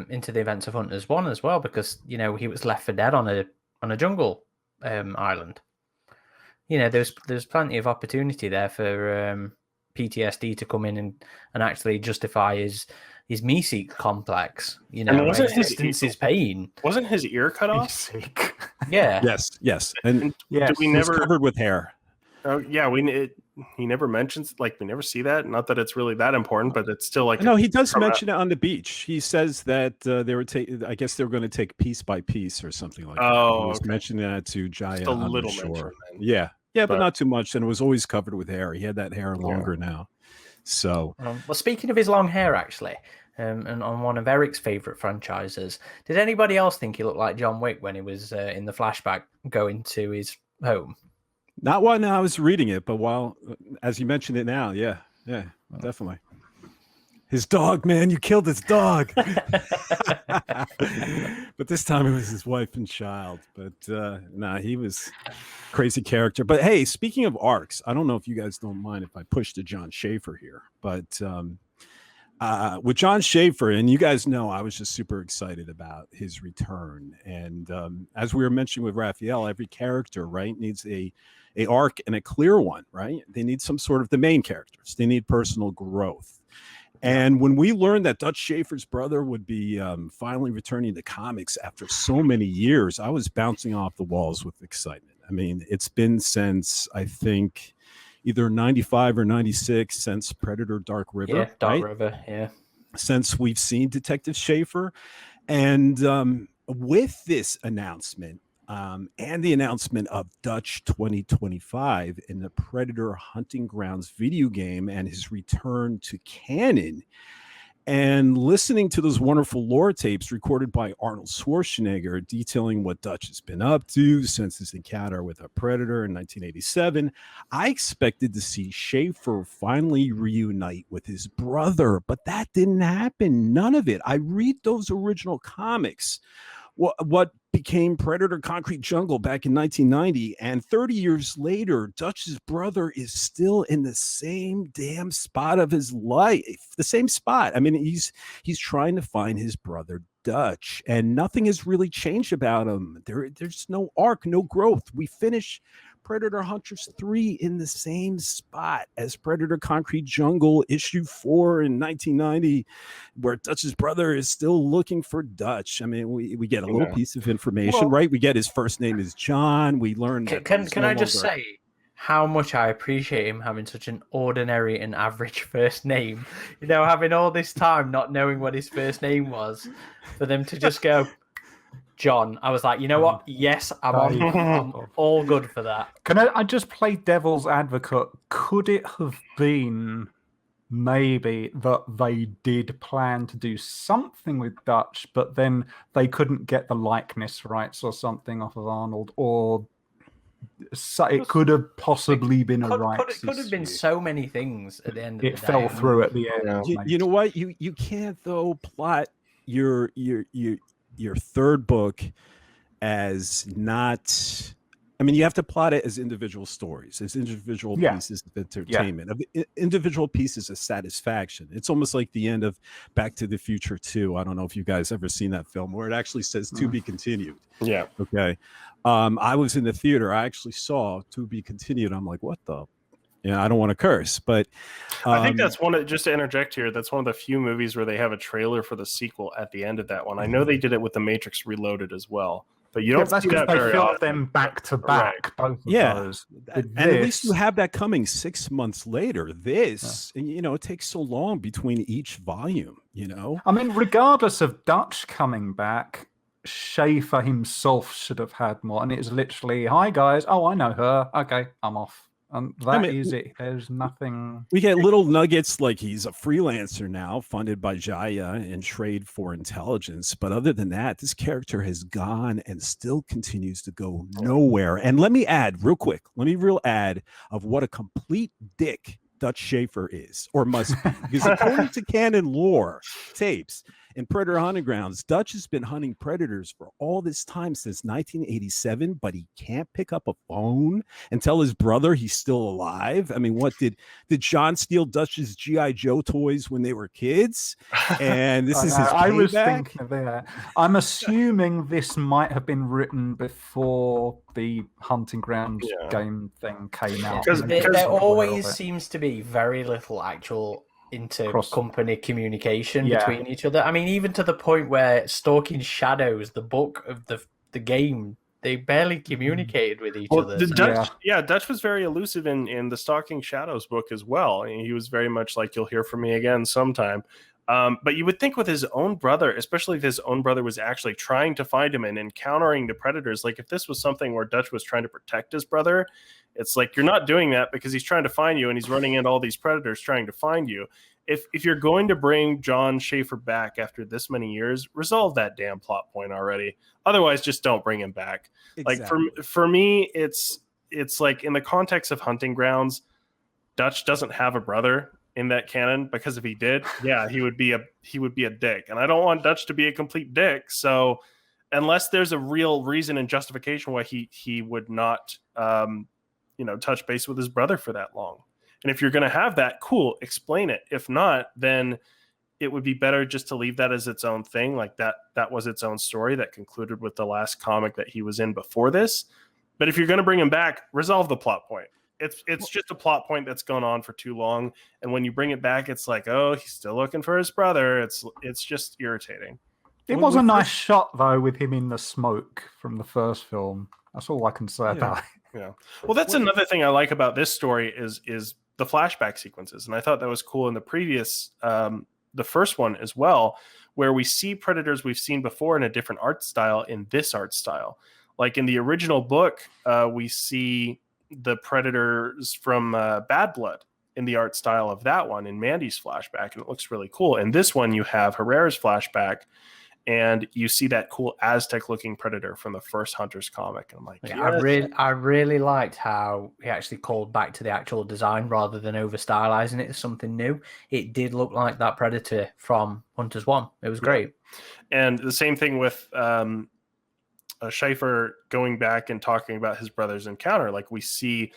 the events of Hunters 1 as well, because, he was left for dead on a jungle island. There's plenty of opportunity there for PTSD to come in and actually justify his Meeseek complex. Wasn't his pain? Wasn't his ear cut off? Yeah. Yes. And yes, we never covered with hair. Oh yeah, he never mentions, like, we never see that. Not that it's really that important, but it's still like. No, he does mention it on the beach. He says that they were I guess they were going to take piece by piece or something like that. He was mentioning that to Jaya just a on little the shore. Yeah, but not too much. And it was always covered with hair. He had that hair longer now. So, well, speaking of his long hair, actually, and on one of Eric's favorite franchises, did anybody else think he looked like John Wick when he was in the flashback going to his home? Not while I was reading it, but as you mentioned it now, yeah, definitely. His dog, man, you killed his dog. But this time it was his wife and child. But he was crazy character. But hey, speaking of arcs, I don't know if you guys don't mind if I push to John Schaefer here, but with John Schaefer, and you guys know, I was just super excited about his return. And as we were mentioning with Raphael, every character, right, needs a arc and a clear one, right? They need some sort of the main characters. They need personal growth. And when we learned that Dutch Schaefer's brother would be finally returning to comics after so many years, I was bouncing off the walls with excitement. I mean, it's been since, I think, either 95 or 96, since Predator Dark River. Yeah, Dark River, yeah. Since we've seen Detective Schaefer. And with this announcement, and the announcement of Dutch 2025 in the Predator Hunting Grounds video game and his return to canon, and listening to those wonderful lore tapes recorded by Arnold Schwarzenegger detailing what Dutch has been up to since his encounter with a Predator in 1987, I expected to see Schaefer finally reunite with his brother, but that didn't happen. None of it. I read those original comics. What became Predator Concrete Jungle back in 1990, and 30 years later, Dutch's brother is still in the same damn spot of his life, the same spot. I mean, he's trying to find his brother Dutch, and nothing has really changed about him. There's no arc, no growth. We finish Predator Hunters 3 in the same spot as Predator Concrete Jungle issue 4 in 1990, where Dutch's brother is still looking for Dutch. I mean, we get a little piece of information, right? We get his first name is John. We learn that. Can I just say how much I appreciate him having such an ordinary and average first name? Having all this time not knowing what his first name was, for them to just go John. I was like, you know what? Yes, I'm all good for that. Can I just play devil's advocate? Could it have been maybe that they did plan to do something with Dutch, but then they couldn't get the likeness rights or something off of Arnold, or so it could have possibly been a right. It could have been so many things at the end of the day. It fell through at the end. You know what? You can't, though, plot your third book as not I mean, you have to plot it as individual stories, as individual pieces of entertainment, of individual pieces of satisfaction. It's almost like the end of Back to the Future 2. I don't know if you guys ever seen that film where it actually says to be continued. Yeah. Okay. I was in the theater. I actually saw to be continued. I'm like, what the? Yeah, I don't want to curse, but I think that's one of, just to interject here, that's one of the few movies where they have a trailer for the sequel at the end of that one. I know they did it with The Matrix Reloaded as well, but you don't see that very often. They filmed them back to back, both of those. And at least you have that coming 6 months later. This, and you know, it takes so long between each volume, you know? I mean, regardless of Dutch coming back, Schaefer himself should have had more. And it's literally, hi guys, oh, I know her. Okay, I'm off. And that is it. There's nothing. We get little nuggets like he's a freelancer now, funded by Jaya and trade for intelligence. But other than that, this character has gone and still continues to go nowhere. And let me add real quick, add of what a complete dick Dutch Schaefer is, or must be. Because according to canon lore tapes, in Predator Hunting Grounds, Dutch has been hunting predators for all this time since 1987, but he can't pick up a phone and tell his brother he's still alive. I mean, what did John steal Dutch's G.I. Joe toys when they were kids? And this is his payback? I was thinking of that. I'm assuming this might have been written before the Hunting Grounds game thing came out. Because there always seems to be very little actual inter-company communication between each other. I mean, even to the point where Stalking Shadows, the book of the game, they barely communicated with each other. Dutch was very elusive in the Stalking Shadows book as well. I mean, he was very much like, you'll hear from me again sometime. But you would think with his own brother, especially if his own brother was actually trying to find him and encountering the predators, like if this was something where Dutch was trying to protect his brother, it's like, you're not doing that because he's trying to find you and he's running into all these predators trying to find you. If you're going to bring John Schaefer back after this many years, resolve that damn plot point already. Otherwise, just don't bring him back. Exactly. Like for me, it's like in the context of Hunting Grounds, Dutch doesn't have a brother in that canon, because if he did, he would be a dick. And I don't want Dutch to be a complete dick. So unless there's a real reason and justification why he would not touch base with his brother for that long. And if you're going to have that, cool, explain it. If not, then it would be better just to leave that as its own thing. Like that was its own story that concluded with the last comic that he was in before this. But if you're going to bring him back, resolve the plot point. It's just a plot point that's gone on for too long. And when you bring it back, it's like, oh, he's still looking for his brother. It's just irritating. It was a nice shot, though, with him in the smoke from the first film. That's all I can say about it. Yeah. Well, that's another thing I like about this story is the flashback sequences. And I thought that was cool in the previous, the first one as well, where we see predators we've seen before in a different art style in this art style. Like in the original book, we see the predators from Bad Blood in the art style of that one in Mandy's flashback. And it looks really cool. In this one, you have Herrera's flashback, and you see that cool Aztec-looking predator from the first Hunters comic. And I'm like, I really liked how he actually called back to the actual design rather than over-stylizing it as something new. It did look like that predator from Hunters 1. It was great. And the same thing with Schaefer going back and talking about his brother's encounter. Like, we see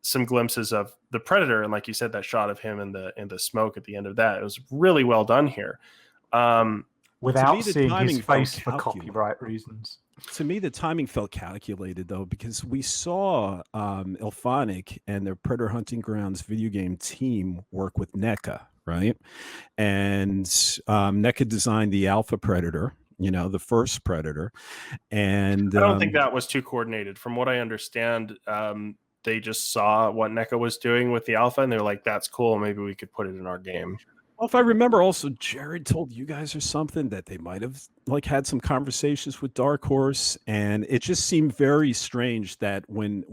some glimpses of the predator, and like you said, that shot of him in the smoke at the end of that. It was really well done here. Without seeing his face for copyright reasons. To me, the timing felt calculated, though, because we saw Ilphonic and their Predator Hunting Grounds video game team work with NECA, right? And NECA designed the Alpha Predator, the first Predator. And I don't think that was too coordinated. From what I understand, they just saw what NECA was doing with the Alpha, and they're like, that's cool. Maybe we could put it in our game. Well, if I remember, also Jared told you guys or something that they might have had some conversations with Dark Horse, and it just seemed very strange that when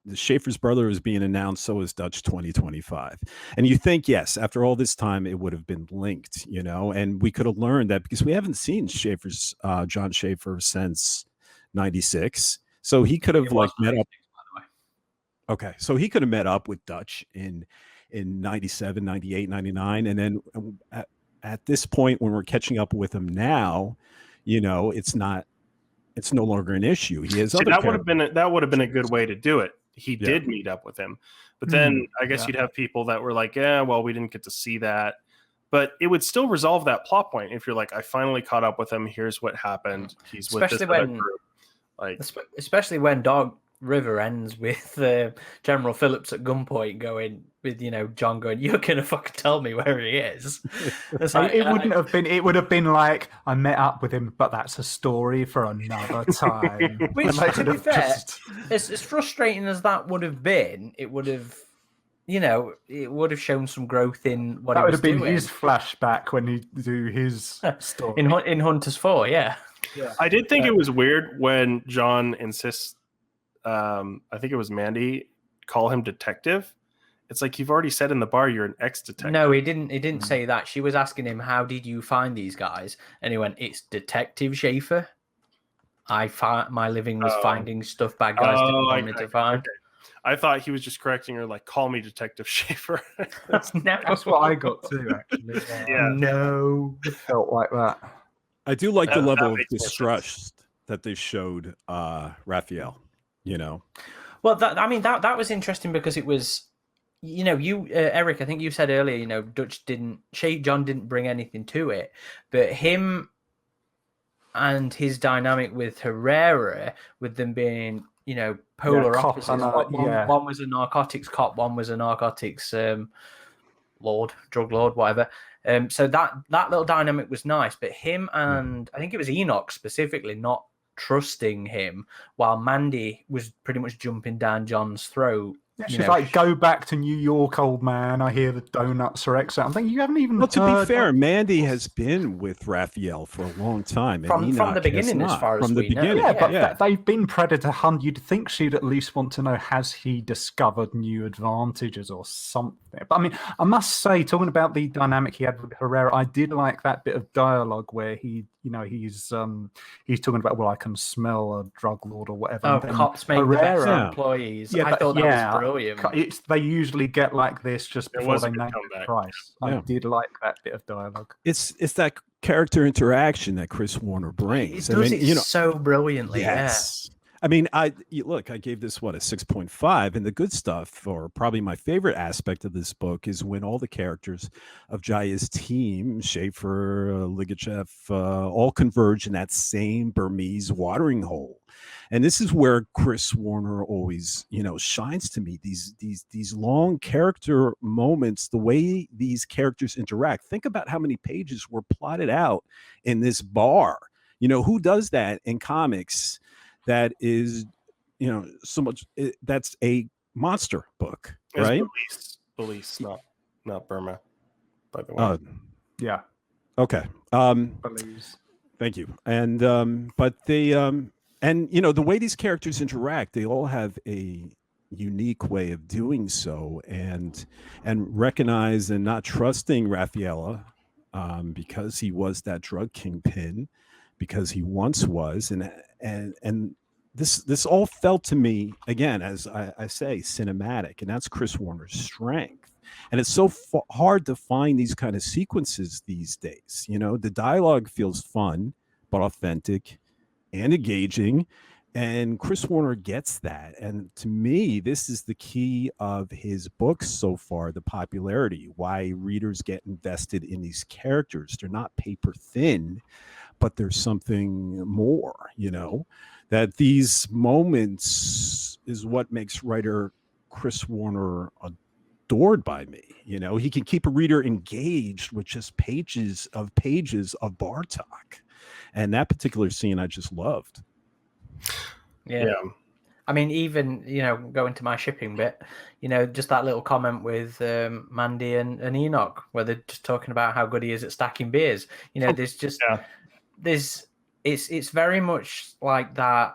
the Schaefer's brother was being announced, so is Dutch 2025, and you think, yes, after all this time, it would have been linked, and we could have learned that because we haven't seen John Schaefer since *96, so he could have met up. Okay, so he could have met up with Dutch in 97, 98, 99. And then at this point, when we're catching up with him now, it's not it's no longer an issue. He has See, other that would have been a good way to do it. He did meet up with him, but then I guess you'd have people that were like, "Yeah, well, we didn't get to see that." But it would still resolve that plot point if you're like, "I finally caught up with him. Here's what happened. He's with this other group." Like, especially when Dog River ends with General Phillips at gunpoint going with John going, "You're gonna fucking tell me where he is." It's like, it wouldn't have been. It would have been like, I met up with him, but that's a story for another time. Which, to be fair, as frustrating as that would have been, it would have, it would have shown some growth in what that he would was have been doing. his flashback when he do his story in Hunters 4. Yeah. I did think it was weird when John insists. I think it was Mandy call him detective. It's like, you've already said in the bar you're an ex-detective. No, he didn't say that. She was asking him, "How did you find these guys?" And he went, "It's Detective Schaefer. My living was finding stuff bad guys didn't want me to find." Okay. I thought he was just correcting her, like, "Call me Detective Schaefer." That's what I got too, actually. Yeah. No, it felt like that. I do like the level of makes more distrust that they showed Raphael. Well, that was interesting because it was, Eric, I think you said earlier, John didn't bring anything to it, but him and his dynamic with Herrera, with them being, polar opposites. One was a narcotics cop, one was a narcotics drug lord, whatever. So that little dynamic was nice, but him and I think it was Enoch specifically not trusting him, while Mandy was pretty much jumping down John's throat. Yeah, she's like, "Go back to New York, old man. I hear the donuts are excellent." I'm thinking, you haven't even. Well, to be fair, Mandy has been with Raphael for a long time, and from the beginning, as far as we know. Yeah, but they've been Predator hunt. You'd think she'd at least want to know, has he discovered new advantages or something? But I mean, I must say, talking about the dynamic he had with Herrera, I did like that bit of dialogue where he's talking about, "Well, I can smell a drug lord or whatever." Oh, cops make the best employees. Yeah, I thought that was brilliant. They usually get like this just before they name the price. I did like that bit of dialogue. It's that character interaction that Chris Warner brings. It does so brilliantly. Yes. I mean, I gave this a 6.5, and the good stuff, or probably my favorite aspect of this book, is when all the characters of Jaya's team, Schaefer, Ligachev, all converge in that same Burmese watering hole. And this is where Chris Warner always, shines to me. These long character moments, the way these characters interact. Think about how many pages were plotted out in this bar. Who does that in comics? That is, so much. That's a monster book, right? Belize, not Burma, by the way. Yeah. Okay. Belize. Thank you. And but they and the way these characters interact, they all have a unique way of doing so, and recognize and not trusting Raffaella because he was that drug kingpin, because he once was, and this all felt to me, again, as I say, cinematic, and that's Chris Warner's strength. And it's so hard to find these kind of sequences these days. The dialogue feels fun but authentic and engaging, and Chris Warner gets that. And to me, this is the key of his books so far, the popularity, why readers get invested in these characters. They're not paper thin, but there's something more, that these moments is what makes writer Chris Warner adored by me. He can keep a reader engaged with just pages of bar talk. And that particular scene I just loved. Yeah. I mean, even, going to my shipping bit, just that little comment with Mandy and Enoch, where they're just talking about how good he is at stacking beers. There's just... Yeah. It's very much like that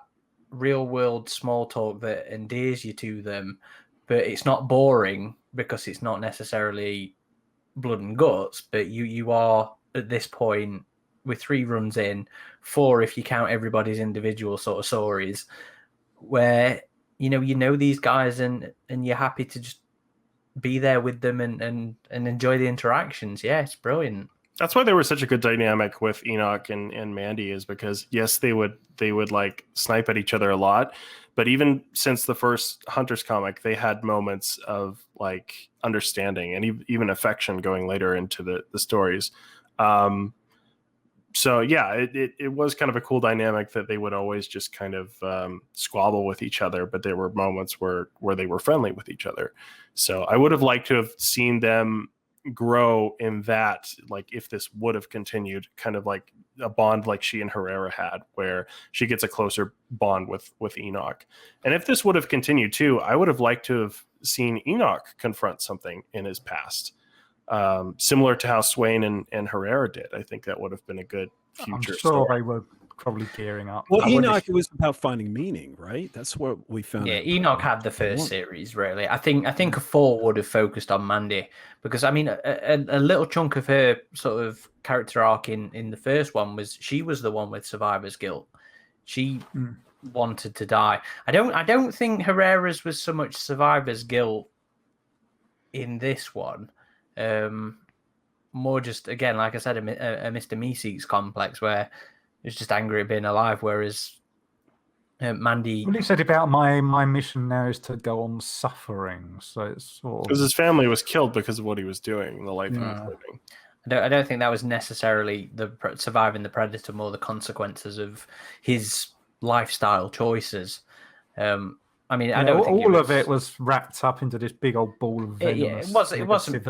real world small talk that endears you to them, but it's not boring because it's not necessarily blood and guts, but you are at this point with 3 runs in, 4 if you count everybody's individual sort of stories, where these guys and you're happy to just be there with them and enjoy the interactions. Yeah, it's brilliant. That's why they were such a good dynamic with Enoch and Mandy, is because yes, they would like snipe at each other a lot, but even since the first Hunters comic, they had moments of like understanding and even affection going later into the stories. So yeah, it was kind of a cool dynamic that they would always just kind of squabble with each other, but there were moments where they were friendly with each other. So I would have liked to have seen them grow in that, like if this would have continued, kind of like a bond like she and Herrera had, where she gets a closer bond with Enoch. And if this would have continued too, I would have liked to have seen Enoch confront something in his past, similar to how Swain and Herrera did. I think that would have been a good future I'm sure story. they were probably gearing up. Well, Enoch, it was about finding meaning, right? That's what we found. Yeah, Enoch had the first series, really. I think a 4 would have focused on Mandy, because I mean a little chunk of her sort of character arc in the first one was she was the one with survivor's guilt. She wanted to die. I don't think Herrera's was so much survivor's guilt in this one. More just, again, like I said, a Mr. Meeseeks complex where it's just angry at being alive, whereas Mandy... Well, he said about my mission now is to go on suffering, so it's sort of... Because his family was killed because of what he was doing, the life he was living. I don't think that was necessarily surviving the predator, more the consequences of his lifestyle choices. I mean, I don't think all of it was wrapped up into this big old ball of venomous it wasn't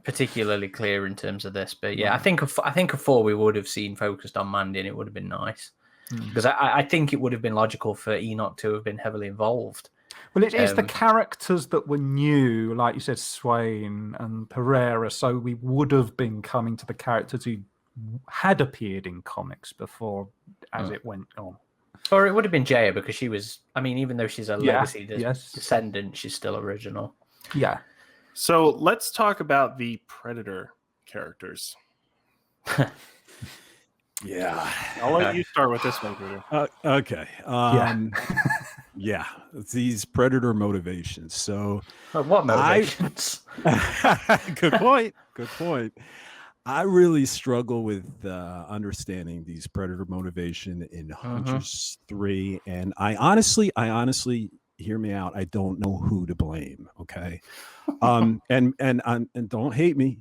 particularly clear in terms of this, but yeah, I think a 4 we would have seen focused on Mandy, and it would have been nice, because I think it would have been logical for Enoch to have been heavily involved. Well, it is the characters that were new, like you said, Swain and Herrera, so we would have been coming to the characters who had appeared in comics before as it went on. Or it would have been Jaya, because she was, I mean, even though she's a legacy descendant, she's still original. Yeah. So let's talk about the Predator characters. Yeah. I'll let you start with this one, Voodoo. Okay. Yeah. These Predator motivations. So what motivations? Good point. Good point. I really struggle with understanding these Predator motivation in Hunters 3, and I honestly, hear me out, I don't know who to blame. Okay, and don't hate me,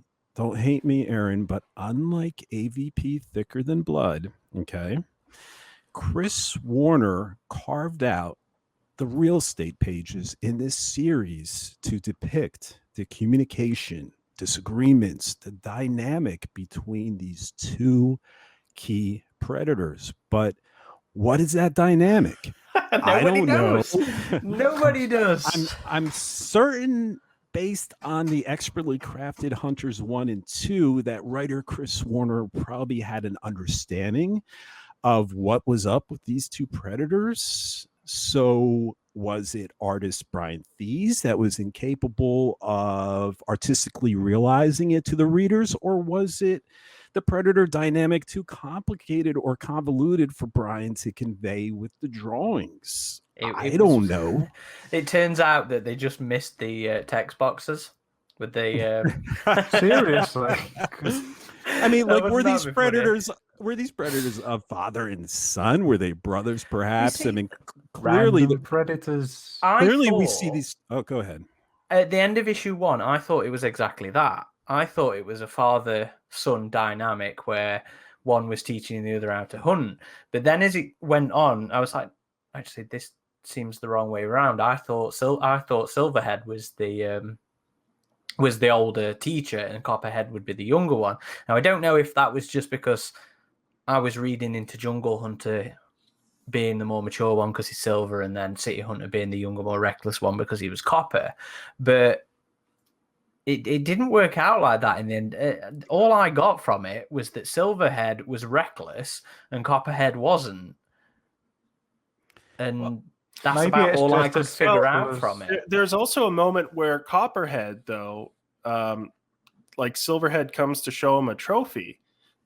Aaron, but unlike AVP Thicker Than Blood, okay, Chris Warner carved out the real estate pages in this series to depict the communication, disagreements, the dynamic between these two key predators. But what is that dynamic? I don't know. Nobody does. I'm certain, based on the expertly crafted Hunters 1 and 2, that writer Chris Warner probably had an understanding of what was up with these two predators. So was it artist Brian Thies that was incapable of artistically realizing it to the readers, or was it the predator dynamic too complicated or convoluted for Brian to convey with the drawings? I don't know. It turns out that they just missed the text boxes with the seriously. I mean, like, were these predators a father and son? Were they brothers, perhaps? I mean, clearly the predators. We see these. Oh, go ahead. At the end of issue 1, I thought it was exactly that. I thought it was a father-son dynamic where one was teaching the other how to hunt. But then as it went on, I was like, actually, this seems the wrong way around. I thought Silverhead was the older teacher and Copperhead would be the younger one. Now, I don't know if that was just because I was reading into Jungle Hunter being the more mature one because he's silver, and then City Hunter being the younger, more reckless one because he was copper. But it didn't work out like that in the end. All I got from it was that Silverhead was reckless and Copperhead wasn't. And that's about all I could figure out from it. There's also a moment where Copperhead, though, like Silverhead comes to show him a trophy,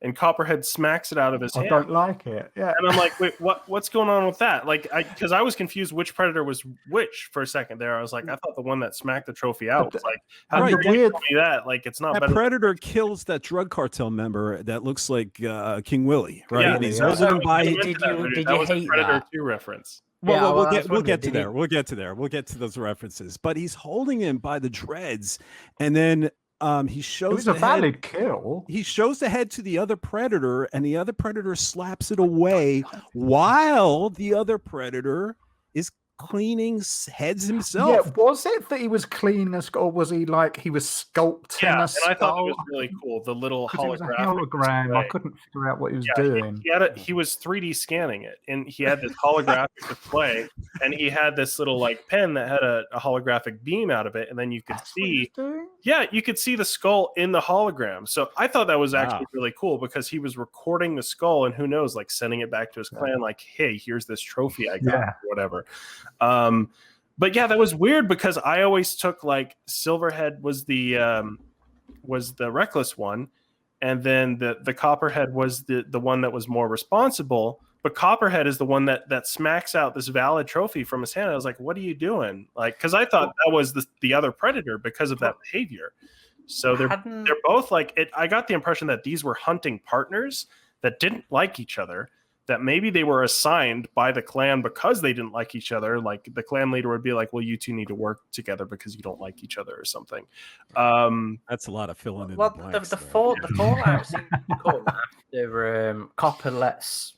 and Copperhead smacks it out of his hand. I don't like it. Yeah. And I'm like, wait, what's going on with that? Like, because I was confused which predator was which for a second there. I was like, I thought the one that smacked the trophy out was like, how did you tell me that? Like, it's not that better. Predator kills that drug cartel member that looks like King Willie, right? Yeah, and he's did holding him by. Did you was a hate Predator that? 2 reference. We'll get to there. We'll get to those references. But he's holding him by the dreads, and then he shows. It was a valid kill. He shows the head to the other predator, and the other predator slaps it away while the other predator is cleaning heads himself. Yeah, was it that he was cleaning a skull, or was he like he was sculpting a skull? And I thought it was really cool. The little hologram. display. I couldn't figure out what he was doing. He was 3D scanning it, and he had this holographic display, and he had this little like pen that had a holographic beam out of it, and then you could see. Yeah, you could see the skull in the hologram. So I thought that was actually really cool because he was recording the skull, and who knows, like sending it back to his clan, like, hey, here's this trophy I got, or whatever. But yeah, that was weird because I always took like Silverhead was the reckless one, and then the Copperhead was the one that was more responsible. But Copperhead is the one that smacks out this valid trophy from his hand. I was like, what are you doing? Like, because I thought that was the other predator because of that behavior. So they're both like it. I got the impression that these were hunting partners that didn't like each other. That maybe they were assigned by the clan because they didn't like each other. Like the clan leader would be like, well, you two need to work together because you don't like each other or something. That's a lot of filling in. Well, the fallout seemed to come after Copper lets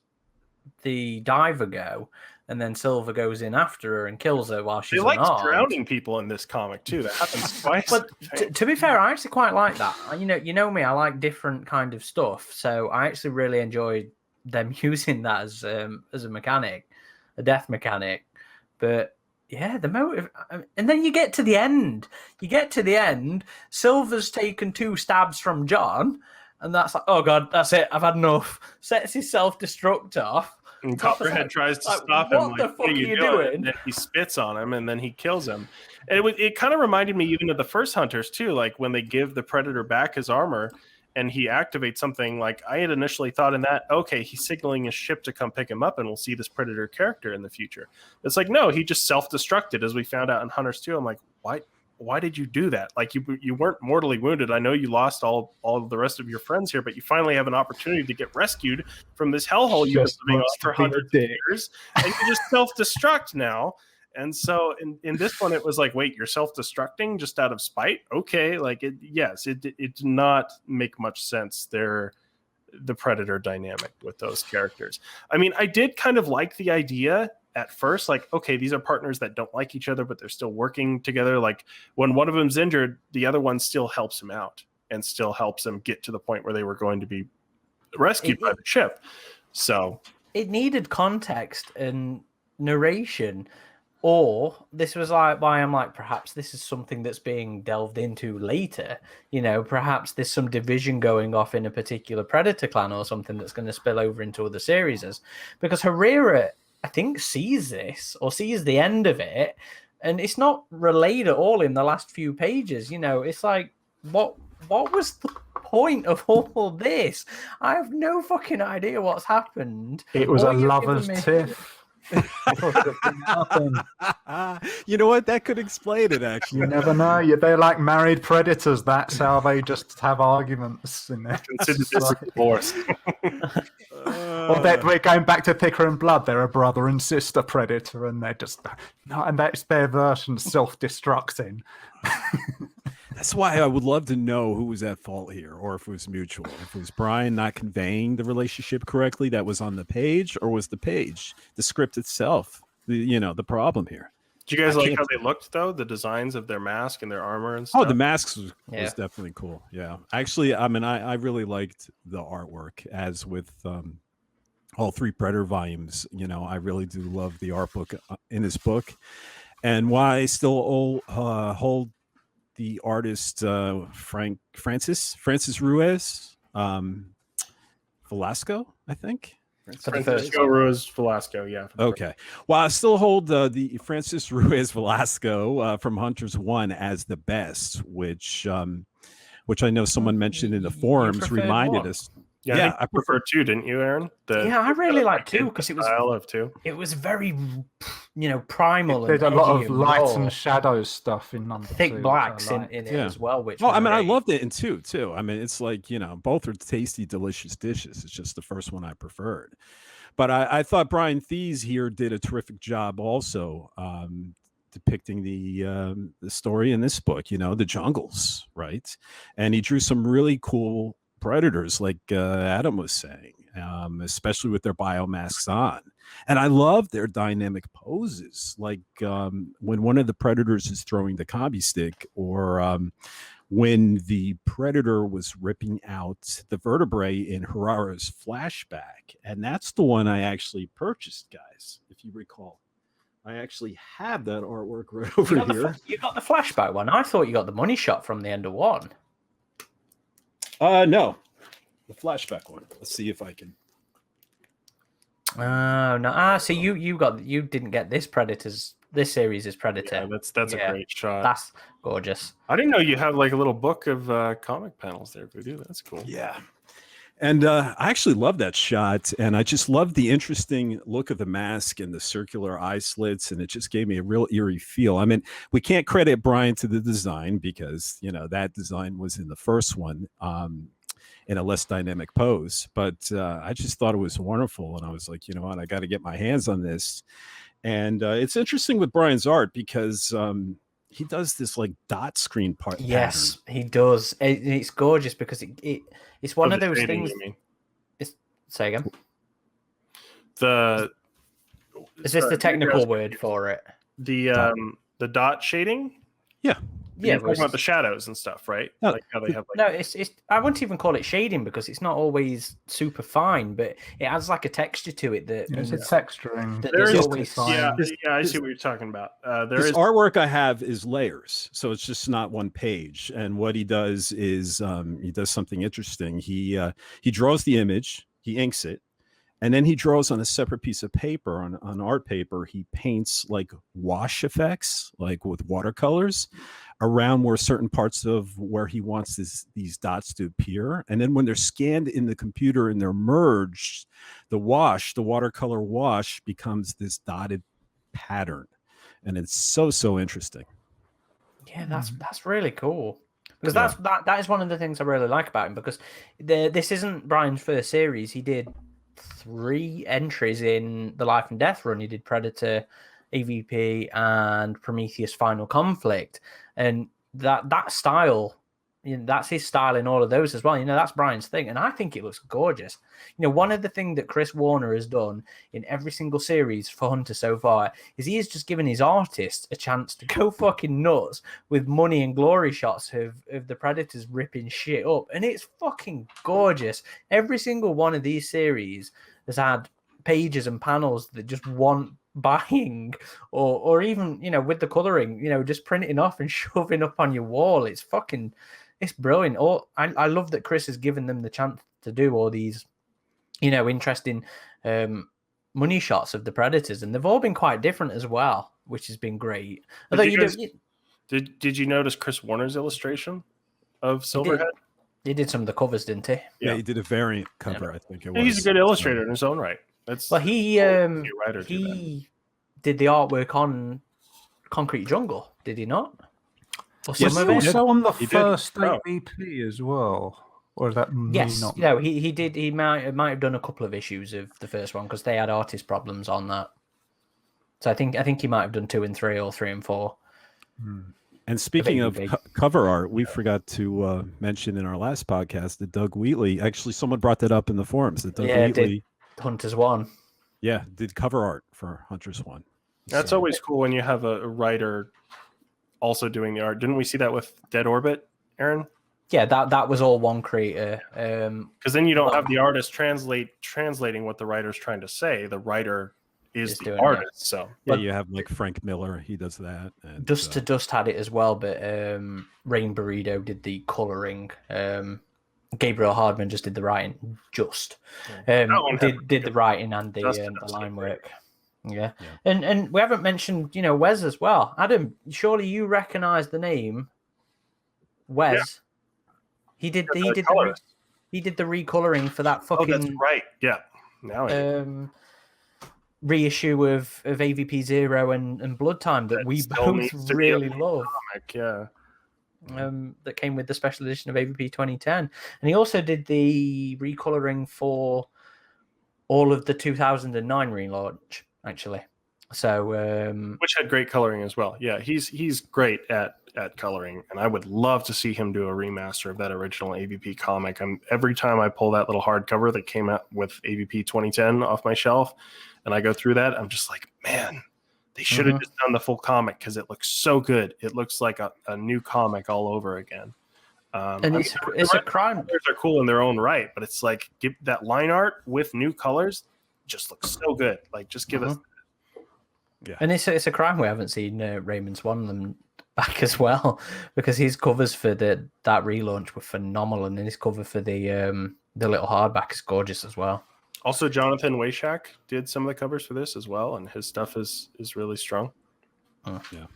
the diver go, and then Silver goes in after her and kills her while she's unarmed. They like drowning people in this comic too. That happens twice. But to be fair, I actually quite like that. You know me, I like different kind of stuff. So I actually really enjoyed them using that as a mechanic, a death mechanic. But yeah, the motive, and then you get to the end. Silver's taken 2 stabs from John, and that's like, oh god, that's it. I've had enough. Sets his self-destruct off. And Copperhead tries to stop him. What the fuck are you doing? And then he spits on him, and then he kills him. And it kind of reminded me even of the first Hunters too, like when they give the Predator back his armor. And he activates something like I had initially thought in that, okay, he's signaling his ship to come pick him up and we'll see this Predator character in the future. It's like, no, he just self-destructed as we found out in Hunters 2. I'm like, why did you do that? Like you weren't mortally wounded. I know you lost all of the rest of your friends here, but you finally have an opportunity to get rescued from this hellhole you've been living on for hundreds of years. And you just self-destruct now. And so in this one, it was like, wait, you're self-destructing just out of spite? Okay, like it did not make much sense there, the Predator dynamic with those characters. I mean, I did kind of like the idea at first, like, okay, these are partners that don't like each other, but they're still working together. Like when one of them's injured, the other one still helps him out and still helps him get to the point where they were going to be rescued by the ship. So it needed context and narration. Or this was like why I'm like, perhaps this is something that's being delved into later. Perhaps there's some division going off in a particular Predator clan or something that's going to spill over into other series. Because Herrera, I think, sees this or sees the end of it, and it's not relayed at all in the last few pages. It's like, what was the point of all this? I have no fucking idea what's happened. It was a lover's tiff. You know what? That could explain it, actually. You never know. They're like married predators. That's how they just have arguments in there. Consider this a divorce. Or we're going back to Thicker and Blood. They're a brother and sister predator, and they're just no, and that's their version of self-destructing. That's why I would love to know who was at fault here, or if it was mutual. If it was Brian not conveying the relationship correctly that was on the page, or was the page, the script itself, the problem here. Did you guys like how they looked, though? The designs of their mask and their armor and stuff? Oh, the masks was definitely cool. Yeah. Actually, I mean, I really liked the artwork, as with all 3 Predator volumes. I really do love the art book in this book. And why I still hold the artist Francis Ruiz Velasco, I think. Francisco Ruiz Velasco, yeah. Okay. Well, I still hold the Francis Ruiz Velasco from Hunters 1 as the best, which I know someone mentioned in the forums reminded us. Yeah, I prefer 2, didn't you, Aaron? I really like 2 because it was style of 2. It was very, primal. There's and a lot of edgy and light raw. and shadow stuff in number 2. Thick blacks in it as well. Which I loved it in 2 too. I mean, it's like both are tasty, delicious dishes. It's just the first one I preferred. But I thought Brian Thies here did a terrific job also. Depicting the story in this book, the jungles, right? And he drew some really cool predators, like Adam was saying, especially with their biomasks on. And I love their dynamic poses, like when one of the predators is throwing the combi stick, or when the predator was ripping out the vertebrae in Harara's flashback. And that's the one I actually purchased, guys, if you recall. I actually have that artwork right over here. You got the flashback one. I thought you got the money shot from the end of 1. No, the flashback one. Let's see if I can. Oh no! So you didn't get this series' Predator. Yeah, that's a great shot. That's gorgeous. I didn't know you have like a little book of comic panels there, Voodoo. That's cool. Yeah. And I actually love that shot, and I just love the interesting look of the mask and the circular eye slits, and it just gave me a real eerie feel. I mean, we can't credit Brian to the design because, that design was in the first one in a less dynamic pose, but I just thought it was wonderful, and I was like, you know what, I got to get my hands on this. And it's interesting with Brian's art because he does this like dot screen part. Yes, he does. It's gorgeous because it's one of those things. Say again. Is this the technical word for it? The dot shading. Yeah. You're talking about the shadows and stuff, right? No, like how they have. No, it's. I wouldn't even call it shading because it's not always super fine, but it adds like a texture to it that it's texturing. There's always fine. Yeah, I see what you're talking about. This artwork I have is layers, so it's just not one page. And what he does is he does something interesting. He draws the image, he inks it, and then he draws on a separate piece of paper, on art paper. He paints like wash effects, like with watercolors, around where certain parts of where he wants these dots to appear. And then when they're scanned in the computer and they're merged, the watercolor wash becomes this dotted pattern. And it's so interesting. Yeah, that's really cool. Because that is one of the things I really like about him, because this isn't Brian's first series. He did 3 entries in the Life and Death run. He did Predator, AVP, and Prometheus Final Conflict. And that style, that's his style in all of those as well. That's Brian's thing. And I think it looks gorgeous. One of the things that Chris Warner has done in every single series for Hunter so far is he has just given his artists a chance to go fucking nuts with money and glory shots of the Predators ripping shit up. And it's fucking gorgeous. Every single one of these series has had pages and panels that just want buying, or even with the coloring, just printing off and shoving up on your wall. It's brilliant. I love that Chris has given them the chance to do all these interesting money shots of the Predators, and they've all been quite different as well, which has been great. Although did you notice Chris Warner's illustration of Silverhead? He did some of the covers, didn't he? Yeah, he did a variant cover. I think it was. He's a good illustrator in his own right. He did the artwork on Concrete Jungle, did he not? Yes, also on the first AVP as well. Or is that not? No, he did. He might have done a couple of issues of the first one because they had artist problems on that. So I think he might have done 2 and 3 or 3 and 4. And speaking of cover art, we forgot to mention in our last podcast that Doug Wheatley, actually someone brought that up in the forums, that Doug Wheatley did Hunters 1. Yeah, did cover art for Hunters 1. That's always cool when you have a writer also doing the art. Didn't we see that with Dead Orbit, Aaron? Yeah, that was all one creator. Because then you don't have the artist translating what the writer's trying to say. The writer is the artist. That. So you have like Frank Miller. He does that. And, Dust to Dust had it as well, but Rain Burrito did the coloring. Gabriel Hardman just did the writing. Did the writing and the line work. Yeah. And we haven't mentioned Wes as well. Adam, surely you recognize the name Wes. Yeah. He did He did the recoloring for that fucking. Oh, that's right. Yeah. Now reissue of AVP Zero and Blood Time that we both really love. Comic, yeah. That came with the special edition of AVP 2010, and he also did the recoloring for all of the 2009 relaunch, actually. So, which had great coloring as well. Yeah, he's great at coloring, and I would love to see him do a remaster of that original AVP comic. Every time I pull that little hardcover that came out with AVP 2010 off my shelf, and I go through that, I'm just like, man, they should have just done the full comic because it looks so good. It looks like a new comic all over again. And it's a crime. Colors are cool in their own right, but it's like give that line art with new colors just looks so good. Like just give us. Yeah, and it's a crime we haven't seen Raymond Swanland back as well, because his covers for that relaunch were phenomenal, and his cover for the little hardback is gorgeous as well. Also, Jonathan Wayshak did some of the covers for this as well, and his stuff is really strong. Yeah.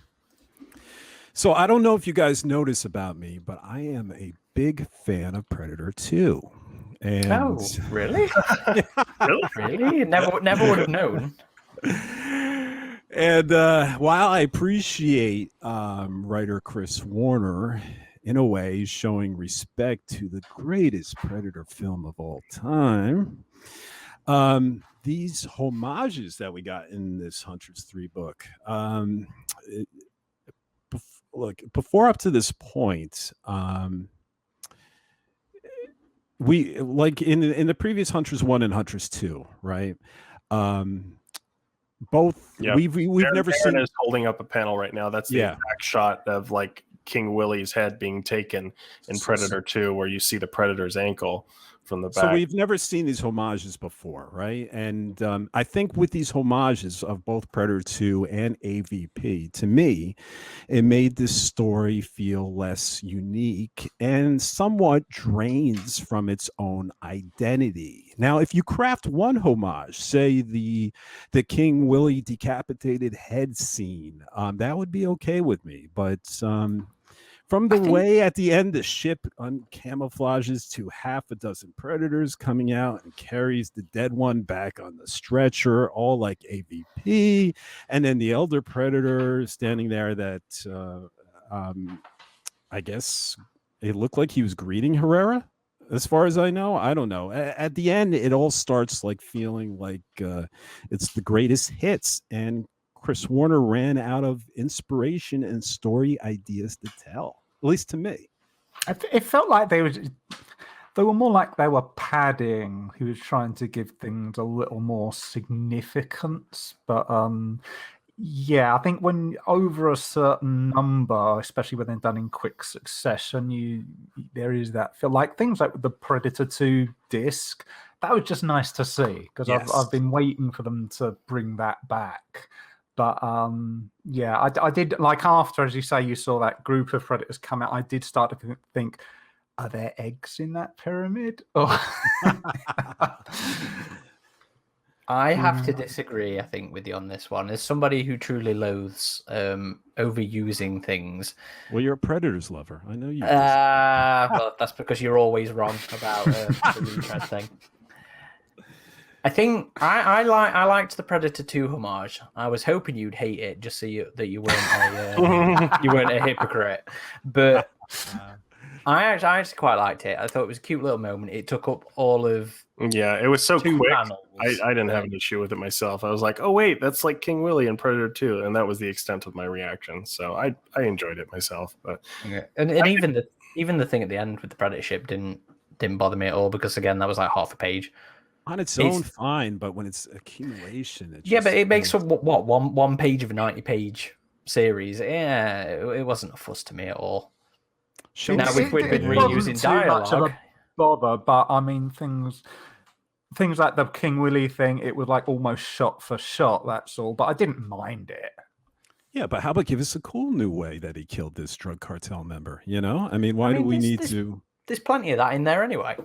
So I don't know if you guys notice about me, but I am a big fan of Predator 2. And oh, really? Really? Never would have known. And while I appreciate writer Chris Warner, in a way, showing respect to the greatest Predator film of all time, these homages that we got in this Hunters 3 book, look, before up to this point, we like in the previous Hunters 1 and Hunters 2, right? Both we've never seen is holding up a panel right now. That's the exact shot of like King Willie's head being taken in Predator 2, where you see the Predator's ankle from the back. So we've never seen these homages before, right? And I think with these homages of both Predator 2 and AVP, to me, it made this story feel less unique and somewhat drains from its own identity. Now, if you craft one homage, say the King Willie decapitated head scene, that would be okay with me. But from the way at the end the ship uncamouflages to half a dozen predators coming out and carries the dead one back on the stretcher, all like AVP, and then the elder predator standing there that I guess it looked like he was greeting Herrera. As far as I know, I don't know. At the end, it all starts like feeling like it's the greatest hits, and Chris Warner ran out of inspiration and story ideas to tell. At least to me, it felt like they were more like they were padding. He was trying to give things a little more significance, but yeah, I think when over a certain number, especially when they're done in quick succession, there is that feel. Like things like the Predator 2 disc, that was just nice to see, because I've been waiting for them to bring that back. But yeah, I did, like, after, as you say, you saw that group of predators come out, I did start to think, are there eggs in that pyramid? I have to disagree, I think, with you on this one. As somebody who truly loathes overusing things. Well, you're a Predators lover. I know you. Well, that's because you're always wrong about the retread thing. I think I liked the Predator 2 homage. I was hoping you'd hate it, just so that you weren't a hypocrite. But I actually quite liked it. I thought it was a cute little moment. It took up all of it was so quick. Panels. I didn't have an issue with it myself. I was like, oh wait, that's like King Willie in Predator 2, and that was the extent of my reaction. So I enjoyed it myself. But and even the thing at the end with the Predator ship didn't bother me at all, because again that was like half a page. On its own, fine, but when it's accumulation, but it makes what one page of a 90-page series. Yeah, it wasn't a fuss to me at all. Now we've been reusing dialogue. Much of a bother, but I mean things like the King Willie thing, it was like almost shot for shot. That's all, but I didn't mind it. Yeah, but how about give us a cool new way that he killed this drug cartel member? You know, I mean, why do we need to? There's plenty of that in there anyway.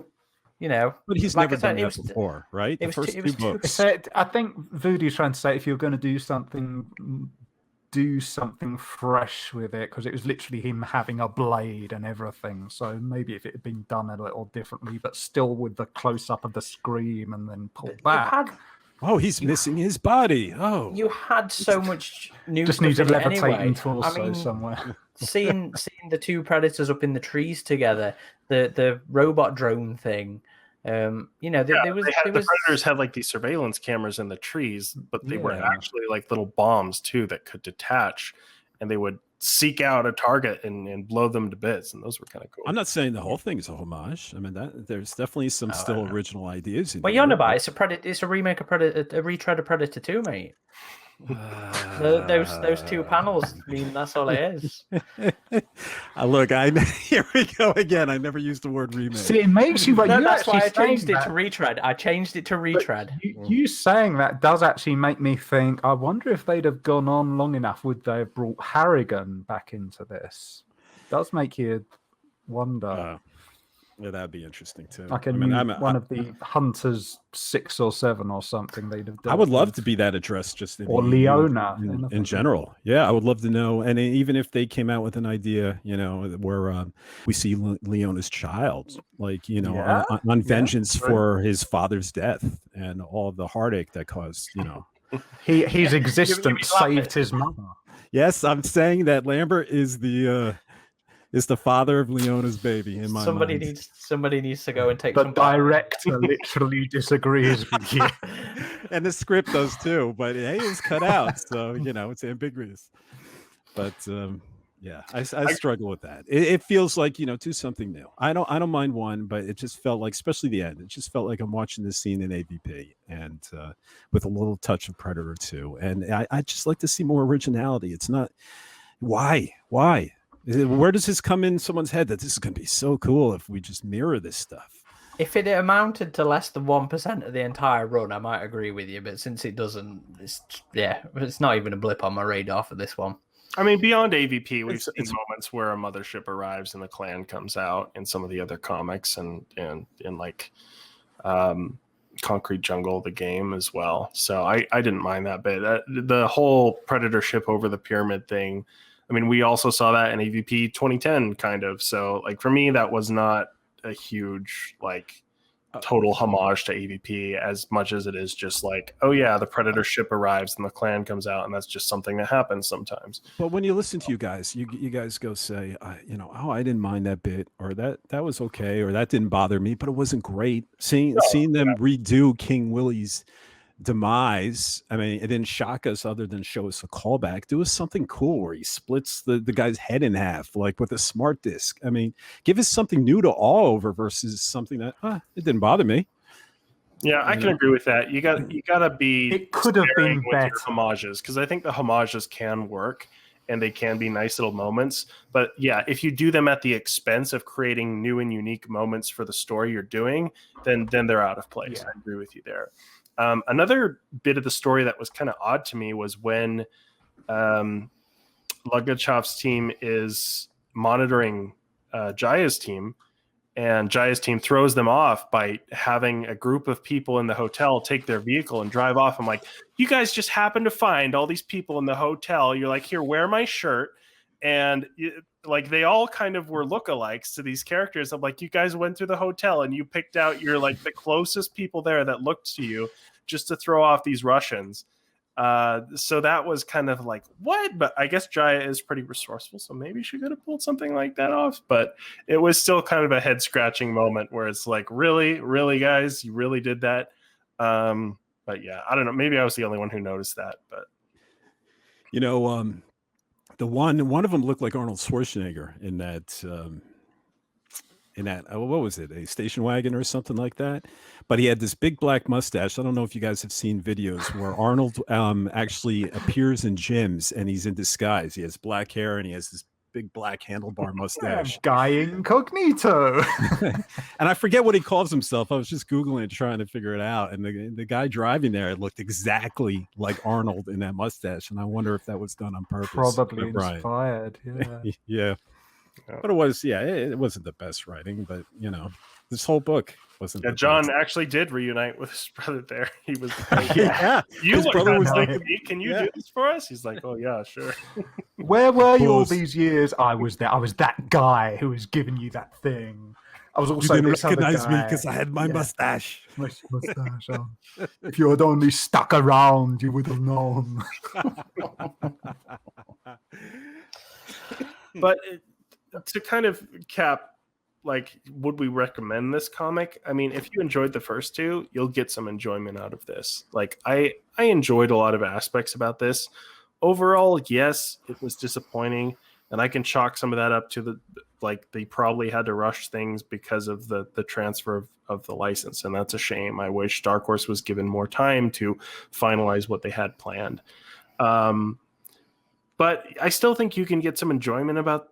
You know, but he's never done that before, right? The first two books. I think Voodoo's trying to say, if you're going to do something do something fresh with it, because it was literally him having a blade and everything. So maybe if it had been done a little differently, but still with the close up of the scream and then pulled back. He's missing his body. Oh, you had so much new. Just needs a levitating anyway. torso somewhere. seeing the two predators up in the trees together, the robot drone thing. There was the predators had like these surveillance cameras in the trees, but they were actually like little bombs too that could detach, and they would seek out a target and blow them to bits, and those were kind of cool. I'm not saying the whole thing is a homage. I mean, there's definitely some original ideas. Well, you're on about it's a remake of Predator, a retread of Predator 2, mate. Those two panels, I mean, that's all it is. Look, here we go again. I never used the word remake. See, it makes you, but that's why I changed it to retread. I changed it to retread. You saying that does actually make me think, I wonder if they'd have gone on long enough, would they have brought Harrigan back into this? It does make you wonder. Yeah, that'd be interesting too. Like one of the Hunters 6 or 7 or something they'd have done. I would love to be that address just or Leona in general. Yeah, I would love to know. And even if they came out with an idea, where we see Leona's child, like on vengeance for his father's death and all the heartache that caused. His existence saved his mother. Yes, I'm saying that Lambert is the father of Leona's baby in my mind. Somebody needs to go and take the some director literally disagrees with you. And the script does too, but hey, it's cut out, so it's ambiguous. But I struggle with that. It feels like do something new. I don't mind one, but it just felt like, especially the end, it just felt like I'm watching this scene in AVP and with a little touch of Predator 2. And I just like to see more originality. It's not why. Where does this come in someone's head that this is going to be so cool if we just mirror this stuff? If it amounted to less than 1% of the entire run, I might agree with you. But since it doesn't, it's not even a blip on my radar for this one. I mean, beyond AVP, we've seen moments where a mothership arrives and the clan comes out in some of the other comics and in like Concrete Jungle, the game as well. So I didn't mind that bit. The whole Predator ship over the pyramid thing, I mean, we also saw that in AVP 2010, kind of. So, like, for me, that was not a huge, like, total homage to AVP as much as it is just like, oh, yeah, the Predator ship arrives and the clan comes out, and that's just something that happens sometimes. But when you listen to you guys, you guys go say, I didn't mind that bit, or that was okay, or that didn't bother me, but it wasn't great. Seeing them redo King Willie's demise, I mean, it didn't shock us other than show us a callback. Do us something cool where he splits the guy's head in half, like with a smart disc. I mean, give us something new to all over versus something that it didn't bother me. Yeah, I can agree with that. You gotta be. It could have been better. Homages, because I think the homages can work and they can be nice little moments. But yeah, if you do them at the expense of creating new and unique moments for the story you're doing, then they're out of place. Yeah. I agree with you there. Another bit of the story that was kind of odd to me was when Lugachov's team is monitoring Jaya's team, and Jaya's team throws them off by having a group of people in the hotel take their vehicle and drive off. I'm like, you guys just happen to find all these people in the hotel. You're like, here, wear my shirt. And like they all kind of were lookalikes to these characters. I'm like, you guys went through the hotel and you picked out your like the closest people there that looked to you just to throw off these Russians. So that was kind of like, what? But I guess Jaya is pretty resourceful, so maybe she could have pulled something like that off. But it was still kind of a head scratching moment where it's like, really, guys, you really did that. But yeah, I don't know. Maybe I was the only one who noticed that. But the one of them looked like Arnold Schwarzenegger in that what was it, a station wagon or something like that, but he had this big black mustache. I don't know if you guys have seen videos where Arnold actually appears in gyms and he's in disguise. He has black hair and he has this big black handlebar mustache. Guy incognito. And I forget what he calls himself. I was just Googling it, trying to figure it out. And the guy driving there looked exactly like Arnold in that mustache. And I wonder if that was done on purpose. Probably inspired. Yeah. Yeah. But it was, it wasn't the best writing, but This whole book wasn't. Yeah, John actually did reunite with his brother there. He was like, yeah. His brother was like, can you do this for us? He's like, oh yeah, sure. Where were you all these years? I was there. I was that guy who was giving you that thing. I was also you didn't this other recognize me guy. because I had my mustache. My mustache on. If you had only stuck around, you would have known. But to kind of cap, like, would we recommend this comic? I mean, if you enjoyed the first two, you'll get some enjoyment out of this. Like, I enjoyed a lot of aspects about this. Overall, yes, it was disappointing, and I can chalk some of that up to they probably had to rush things because of the transfer of the license, and that's a shame. I wish Dark Horse was given more time to finalize what they had planned. But I still think you can get some enjoyment out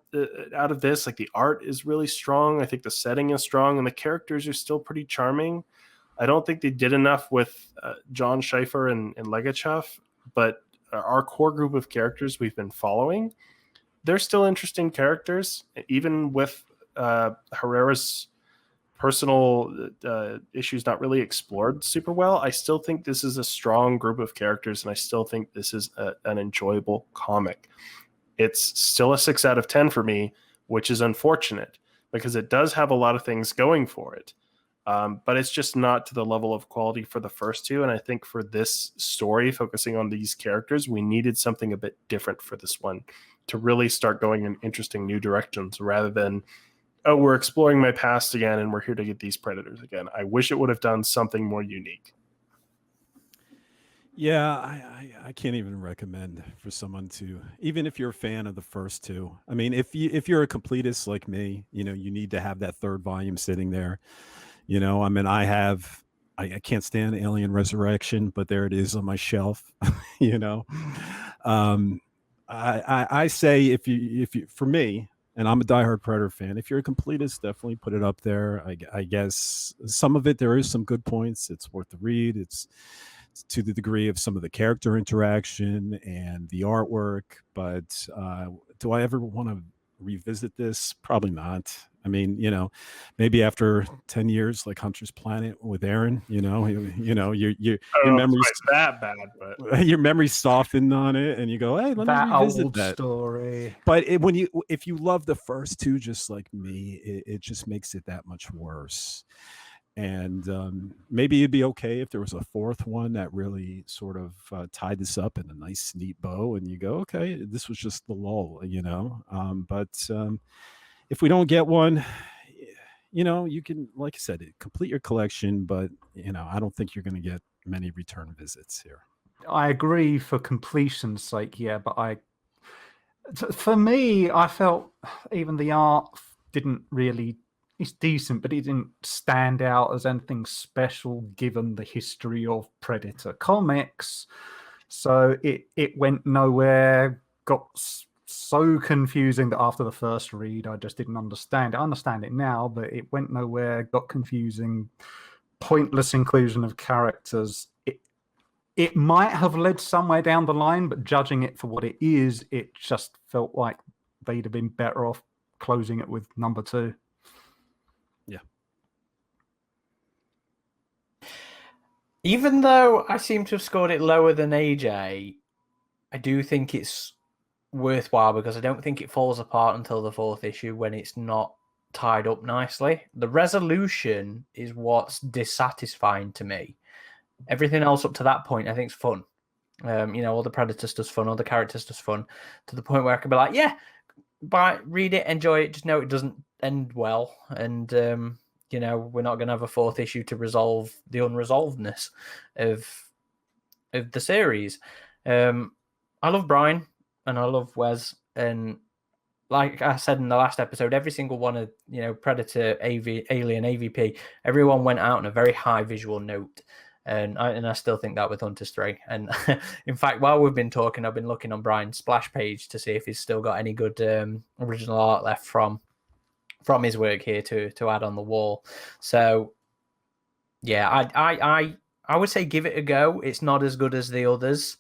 of this. Like, the art is really strong. I think the setting is strong, and the characters are still pretty charming. I don't think they did enough with John Schaefer and Legachev, but our core group of characters we've been following, they're still interesting characters, even with Herrera's personal issues not really explored super well. I still think this is a strong group of characters, and I still think this is an enjoyable comic. It's still a 6 out of 10 for me, which is unfortunate because it does have a lot of things going for it. But it's just not to the level of quality for the first two. And I think for this story, focusing on these characters, we needed something a bit different for this one to really start going in interesting new directions rather than, oh, we're exploring my past again and we're here to get these predators again. I wish it would have done something more unique. Yeah, I can't even recommend for someone to, even if you're a fan of the first two. I mean, if you're a completist like me, you need to have that third volume sitting there. I mean, I can't stand Alien Resurrection, but there it is on my shelf. I say if you for me, and I'm a diehard Predator fan, if you're a completist, definitely put it up there. I guess some of it, there is some good points. It's worth the read. It's to the degree of some of the character interaction and the artwork. But do I ever want to revisit this? Probably not. I mean, maybe after 10 years, like Hunter's Planet with Aaron, your memory's that bad, but your memory's softened on it, and you go, "Hey, let me revisit that story." But if you love the first two, just like me, it just makes it that much worse. And maybe it'd be okay if there was a fourth one that really sort of tied this up in a nice, neat bow, and you go, "Okay, this was just the lull," But if we don't get one, you can, like I said, complete your collection, but I don't think you're going to get many return visits here. I agree for completion's sake, yeah, but for me, I felt even the art didn't really. It's decent, but it didn't stand out as anything special given the history of Predator comics. So it went nowhere. Got so confusing that after the first read, I just didn't understand it. I understand it now, but it went nowhere, got confusing, pointless inclusion of characters. It might have led somewhere down the line, but judging it for what it is, it just felt like they'd have been better off closing it with number 2. Yeah. Even though I seem to have scored it lower than AJ, I do think it's worthwhile because I don't think it falls apart until the 4th issue when it's not tied up nicely. The resolution is what's dissatisfying to me. Everything else up to that point I think is fun. All the Predator stuff's fun, all the character stuff's fun, to the point where I can be like, yeah, read it, enjoy it, just know it doesn't end well, and we're not going to have a 4th issue to resolve the unresolvedness of the series. I love Brian and I love Wes, and like I said in the last episode, every single one of Predator, Alien, AVP, everyone went out on a very high visual note, and I still think that with Hunters 3. And in fact, while we've been talking, I've been looking on Brian's splash page to see if he's still got any good original art left from his work here to add on the wall. So yeah, I would say give it a go. It's not as good as the others,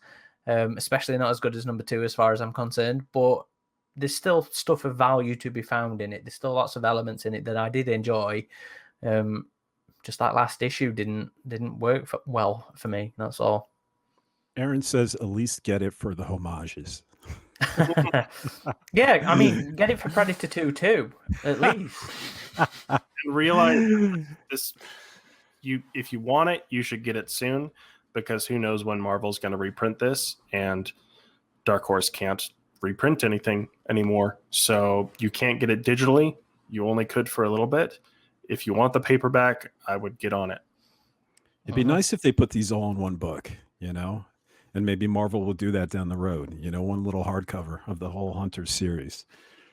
especially not as good as number 2 as far as I'm concerned, but there's still stuff of value to be found in it. There's still lots of elements in it that I did enjoy, Just that last issue didn't work well for me. That's all. Aaron says, at least get it for the homages. Yeah, I mean, get it for Predator 2 too, at least. And realize this: if you want it, you should get it soon, because who knows when Marvel's going to reprint this, and Dark Horse can't reprint anything anymore, so you can't get it digitally. You only could for a little bit. If you want the paperback, I would get on it. It'd be nice if they put these all in one book, you know, and maybe Marvel will do that down the road. You know, one little hardcover of the whole Hunters series.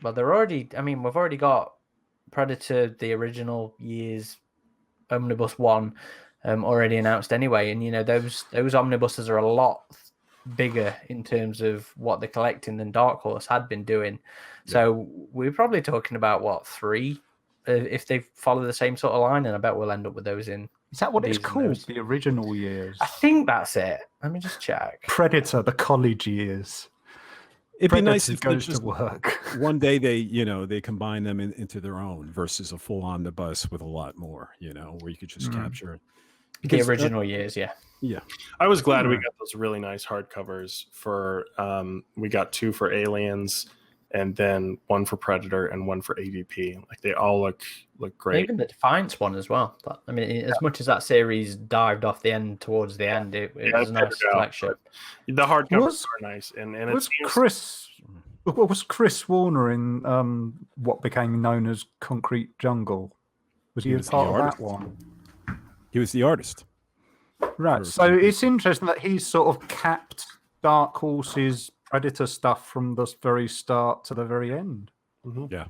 Well, we've already got Predator, the original years Omnibus 1 already announced anyway, and you know those omnibuses are a lot bigger in terms of what they're collecting than Dark Horse had been doing. Yeah. So we're probably talking about what, 3 if they follow the same sort of line, and I bet we'll end up with those in. Is that what it's called? The original years? I think that's it. Let me just check. Predator, the college years. It'd Predator be nice if goes to work. One day they combine them into their own versus a full omnibus with a lot more, you know, where you could just capture it. The original years, yeah. Yeah. I was glad we got those really nice hardcovers for we got 2 for Aliens, and then 1 for Predator and 1 for AVP. Like, they all look great. Even the Defiance one as well. But I mean, as much as that series dived off the end towards the end, it was a nice collection. The hardcovers are nice, and was Chris Warner in what became known as Concrete Jungle? Was he a part of that one? He was the artist. Right. So it's interesting that he's sort of capped Dark Horse's Predator stuff from the very start to the very end. Mm-hmm. Yeah.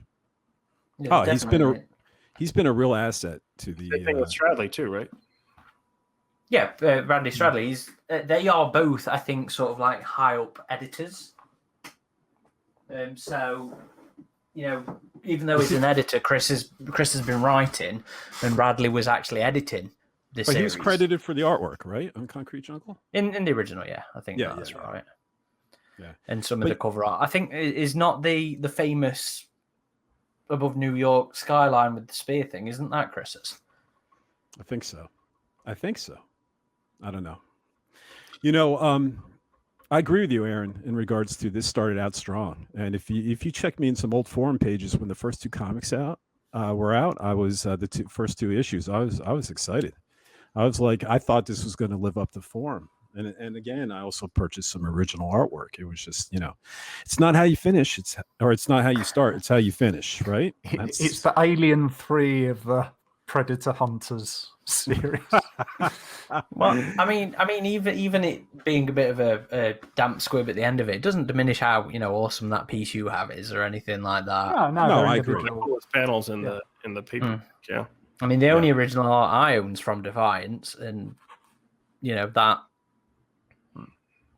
Oh, he's been a real asset to the thing with Stradley too, right? Yeah, Randy Stradley. They are both, I think, sort of like high up editors. So, you know, even though he's an editor, Chris has been writing, and Radley was actually editing this series. He was credited for the artwork, right, on Concrete Jungle? In the original, yeah, I think that's right. Yeah, and some of the cover art, I think, is not the famous above New York skyline with the spear thing, isn't that Chris's? I think so. I don't know. You know, I agree with you, Aaron, in regards to this started out strong. And if you check me in some old forum pages when the first 2 comics were out, I was the first 2 issues. I was excited. I was like, I thought this was going to live up to form. And again, I also purchased some original artwork. It was just, you know, it's not how you finish, it's not how you start, it's how you finish, right? It's the Alien 3 of the Predator Hunters series. Well, I mean, even it being a bit of a damp squib at the end of it doesn't diminish how, you know, awesome that piece you have is or anything like that. No, I agree. Coolest panels in the paper. Yeah. I mean, the only original art I own is from Defiance, and you know that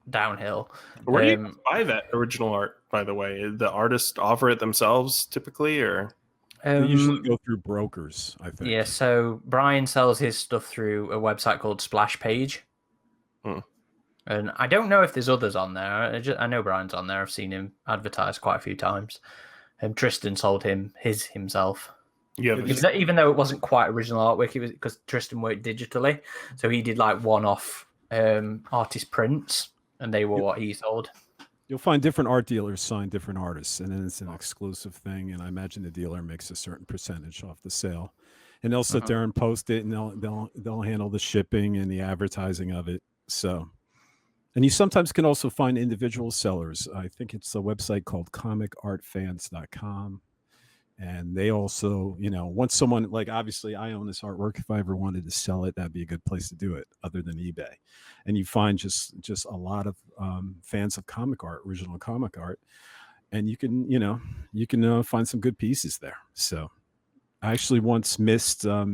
downhill. Where do you buy that original art, by the way? The artists offer it themselves typically, or they usually go through brokers, I think. Yeah, so Brian sells his stuff through a website called Splash Page. And I don't know if there's others on there. I know Brian's on there. I've seen him advertised quite a few times. Tristan sold him himself. Yeah, even though it wasn't quite original artwork, it was because Tristan worked digitally, so he did like one-off artist prints, and they were what he sold. You'll find different art dealers sign different artists, and then it's an exclusive thing. And I imagine the dealer makes a certain percentage off the sale, and they'll sit there and post it, and they'll handle the shipping and the advertising of it. So, and you sometimes can also find individual sellers. I think it's a website called comicartfans.com. And they also, you know, once someone, like, obviously I own this artwork. If I ever wanted to sell it, that'd be a good place to do it other than eBay. And you find just a lot of fans of comic art, original comic art. And you can find some good pieces there. So I actually once missed a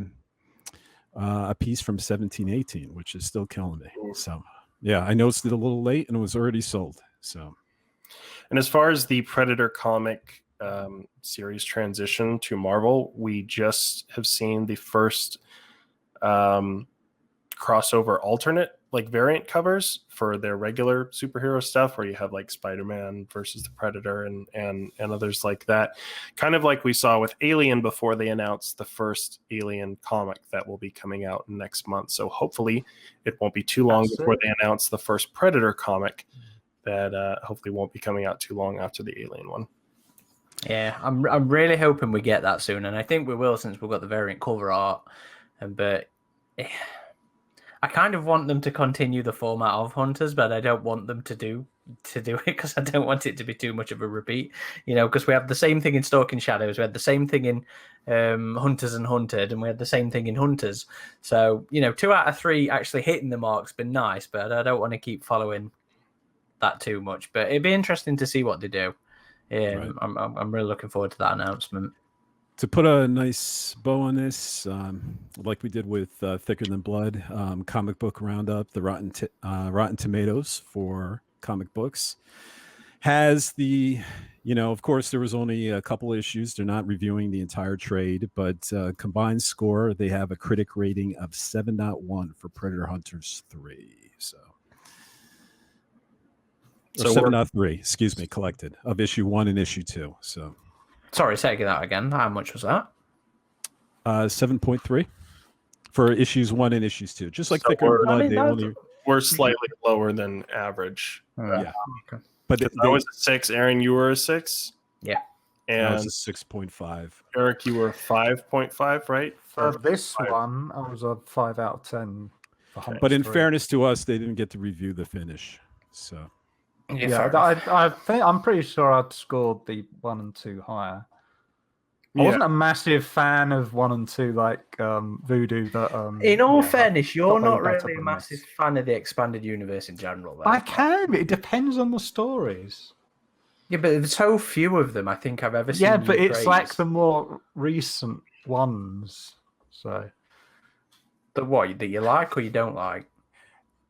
piece from 1718, which is still killing me. So yeah, I noticed it a little late and it was already sold. So, and as far as the Predator comic series transition to Marvel, we just have seen the first crossover alternate like variant covers for their regular superhero stuff, where you have like Spider-Man versus the Predator and others like that, kind of like we saw with Alien before they announced the first Alien comic that will be coming out next month. So hopefully it won't be too long before they announce the first Predator comic that hopefully won't be coming out too long after the Alien one. Yeah, I'm really hoping we get that soon, and I think we will, since we've got the variant cover art. But I kind of want them to continue the format of Hunters, but I don't want them to do it, because I don't want it to be too much of a repeat. Because we have the same thing in Stalking Shadows, we had the same thing in Hunters and Hunted, and we had the same thing in Hunters. So 2 out of 3 actually hitting the mark's been nice, but I don't want to keep following that too much. But it'd be interesting to see what they do. Yeah, right. I'm really looking forward to that announcement. To put a nice bow on this, like we did with Thicker Than Blood, comic book roundup, the Rotten Tomatoes for comic books has the, of course there was only a couple issues. They're not reviewing the entire trade, but combined score, they have a critic rating of 7.1 for Predator Hunters 3. So 7.3, excuse me, collected of issue 1 and issue 2. So, sorry, say that again. How much was that? 7.3 for issues 1 and issues 2. Just like Thicker Blood, we're slightly lower than average. Yeah, okay. But I was a 6. Aaron, you were a 6. Yeah, and I was a 6.5. Eric, you were 5.5, right? For this one, I was a 5 out of 10. But in fairness to us, they didn't get to review the finish, so. Yeah, I think I'm pretty sure I'd scored the 1 and 2 higher. I wasn't a massive fan of 1 and 2 like Voodoo. That in all fairness, you're not really a massive fan of the expanded universe in general. Though. I can. It depends on the stories. Yeah, but there's so few of them. I think I've ever seen. Yeah, but it's like the more recent ones. So, the what that you like or you don't like?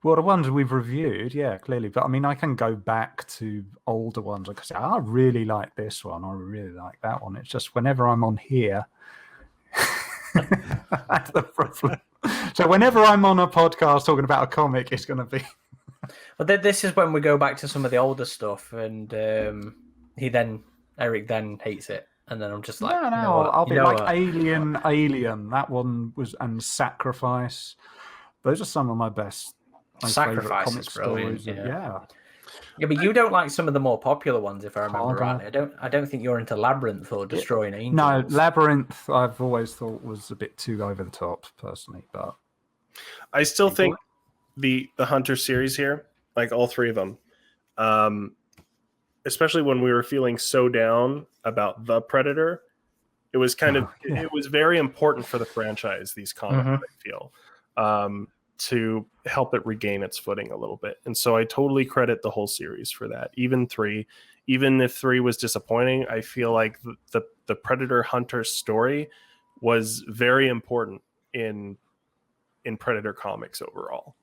Well, the ones we've reviewed, yeah, clearly. But I mean, I can go back to older ones. I can say, I really like this one. I really like that one. It's just whenever I'm on here, that's the problem. So whenever I'm on a podcast talking about a comic, it's going to be. Well, this is when we go back to some of the older stuff, and Eric then hates it. And then I'm just like, no, I'll be like Alien. That one was, and Sacrifice. Those are some of my best. Sacrifice is brilliant. Yeah, but you don't like some of the more popular ones, if I remember rightly. I don't think you're into Labyrinth or Destroying Angels. No, Labyrinth I've always thought was a bit too over the top, personally. But I still think the Hunter series here, like all 3 of them, especially when we were feeling so down about the Predator, it was kind of it was very important for the franchise. These comics, I feel. To help it regain its footing a little bit. And so I totally credit the whole series for that. Even 3, even if 3 was disappointing, I feel like the Predator Hunter story was very important in Predator comics overall.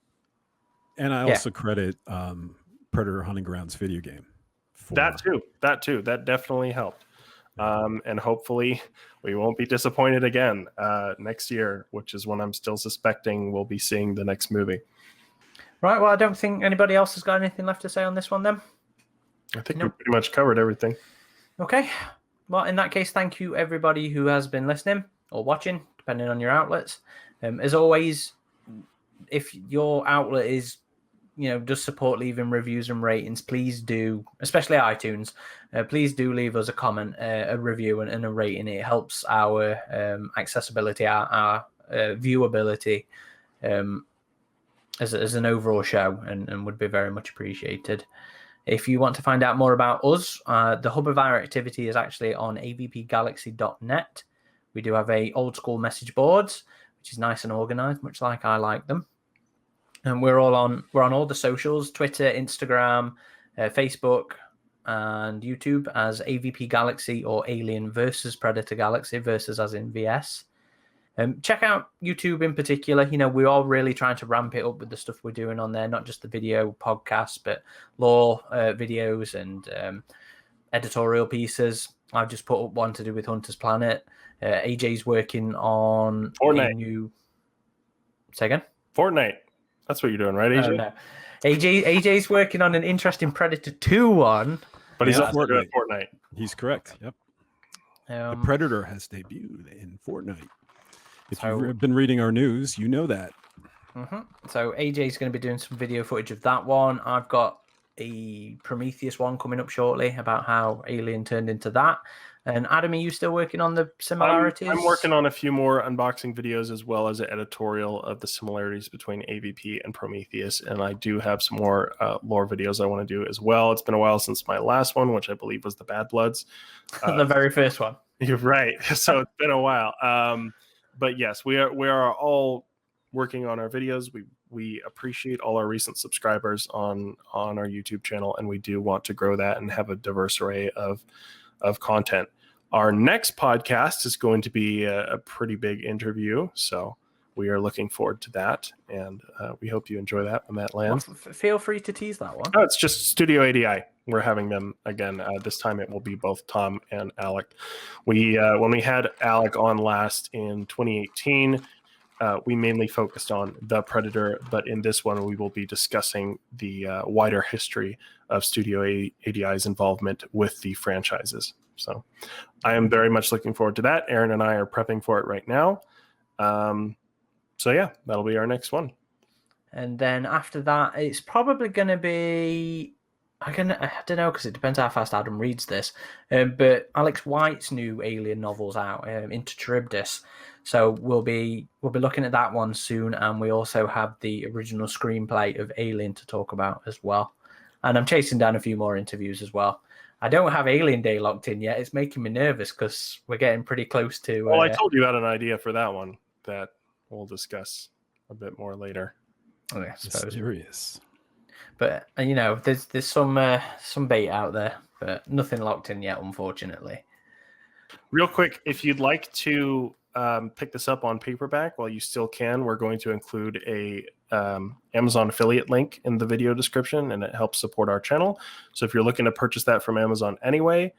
And I also credit Predator Hunting Grounds video game. That too. That definitely helped. And hopefully we won't be disappointed again next year, which is when I'm still suspecting we'll be seeing the next movie. Right. Well, I don't think anybody else has got anything left to say on this one then. I think we pretty much covered everything. Okay. Well, in that case, thank you everybody who has been listening or watching, depending on your outlets. As always, if your outlet is does support leaving reviews and ratings, please do, especially iTunes. Please do leave us a comment, a review, and a rating. It helps our accessibility, our viewability as an overall show, and would be very much appreciated. If you want to find out more about us, the hub of our activity is actually on avpgalaxy.net. We do have a old school message boards, which is nice and organized, much like I like them. And we're on all the socials: Twitter, Instagram, Facebook, and YouTube as AVP Galaxy or Alien versus Predator Galaxy, versus as in VS. Check out YouTube in particular. We are really trying to ramp it up with the stuff we're doing on there, not just the video podcasts, but lore videos and editorial pieces. I've just put up one to do with Hunter's Planet. AJ's working on Fortnite. a new... Say again? Fortnite. That's what you're doing, right, AJ? Oh, no. AJ's working on an interesting Predator 2 one. But he's Yeah, also doing Fortnite. He's correct. Yep. The Predator has debuted in Fortnite. If you've been reading our news, you know that. So AJ's going to be doing some video footage of that one. I've got a Prometheus one coming up shortly about how Alien turned into that. And Adam, are you still working on the similarities? I'm working on a few more unboxing videos as well as an editorial of the similarities between AVP and Prometheus. And I do have some more lore videos I want to do as well. It's been a while since my last one, which I believe was the Bad Bloods. The very first one. You're right. So it's been a while. But yes, we are all working on our videos. We appreciate all our recent subscribers on our YouTube channel, and we do want to grow that and have a diverse array of content. Our next podcast is going to be a pretty big interview, so we are looking forward to that, and we hope you enjoy that when that lands. Feel free to tease that one. Oh, it's just Studio ADI. We're having them again. This time it will be both Tom and Alec. When we had Alec on last in 2018, we mainly focused on the Predator, but in this one we will be discussing the wider history of Studio ADI's involvement with the franchises. So I am very much looking forward to that. Aaron and I are prepping for it right now. So yeah, that'll be our next one. And then after that, it's probably going to be... I don't know, because it depends how fast Adam reads this. But Alex White's new Alien novel's out, Into Charybdis. So we'll be looking at that one soon, and we also have the original screenplay of Alien to talk about as well. And I'm chasing down a few more interviews as well. I don't have Alien Day locked in yet. It's making me nervous because we're getting pretty close to... Well, I told you I had an idea for that one that we'll discuss a bit more later. Oh, yeah, Mysterious. But there's some bait out there, but nothing locked in yet, unfortunately. Real quick, if you'd like to pick this up on paperback while you still can, we're going to include a Amazon affiliate link in the video description, and it helps support our channel. So if you're looking to purchase that from Amazon anyway,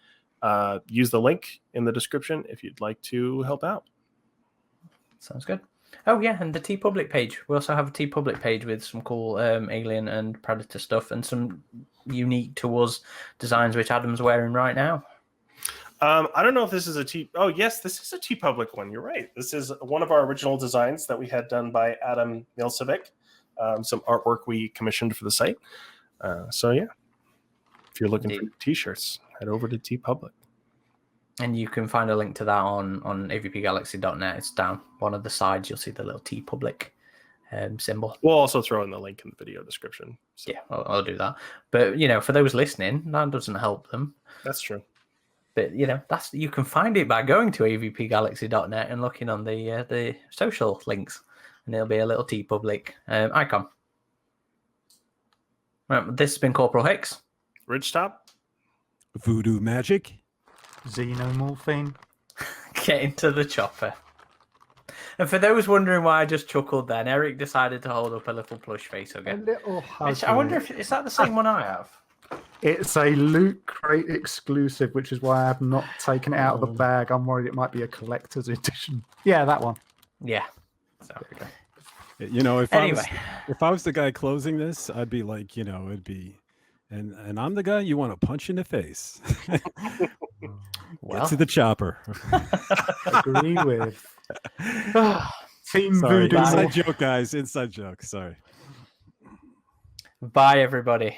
use the link in the description if you'd like to help out. Sounds good. Oh, yeah, and the TeePublic page. We also have a TeePublic page with some cool Alien and Predator stuff and some unique to us designs, which Adam's wearing right now. I don't know if this is a Oh, yes, this is a TeePublic one. You're right. This is one of our original designs that we had done by Adam Milcevic. Some artwork we commissioned for the site. So, yeah, if you're looking for T-shirts, head over to TeePublic. And you can find a link to that on avpgalaxy.net. It's down one of the sides. You'll see the little TeePublic symbol. We'll also throw in the link in the video description. So. Yeah, I'll do that. But, for those listening, that doesn't help them. That's true. But, you can find it by going to avpgalaxy.net and looking on the social links. And there'll be a little TeePublic icon. Right, this has been Corporal Hicks. RidgeTop. VoodooMagic. Xenomorphine. Get into the chopper. And for those wondering why I just chuckled then, Eric decided to hold up a little plush face again. A little hug. I wonder if is that the same one I have? It's a Loot Crate exclusive, which is why I have not taken it out of the bag. I'm worried it might be a collector's edition. Yeah, that one. Yeah. So there we go. If I was the guy closing this, I'd be like, it'd be, and I'm the guy you want to punch in the face. Get to the chopper. Agree with. Team Sorry, Voodoo. inside joke, guys. Inside joke. Sorry. Bye, everybody.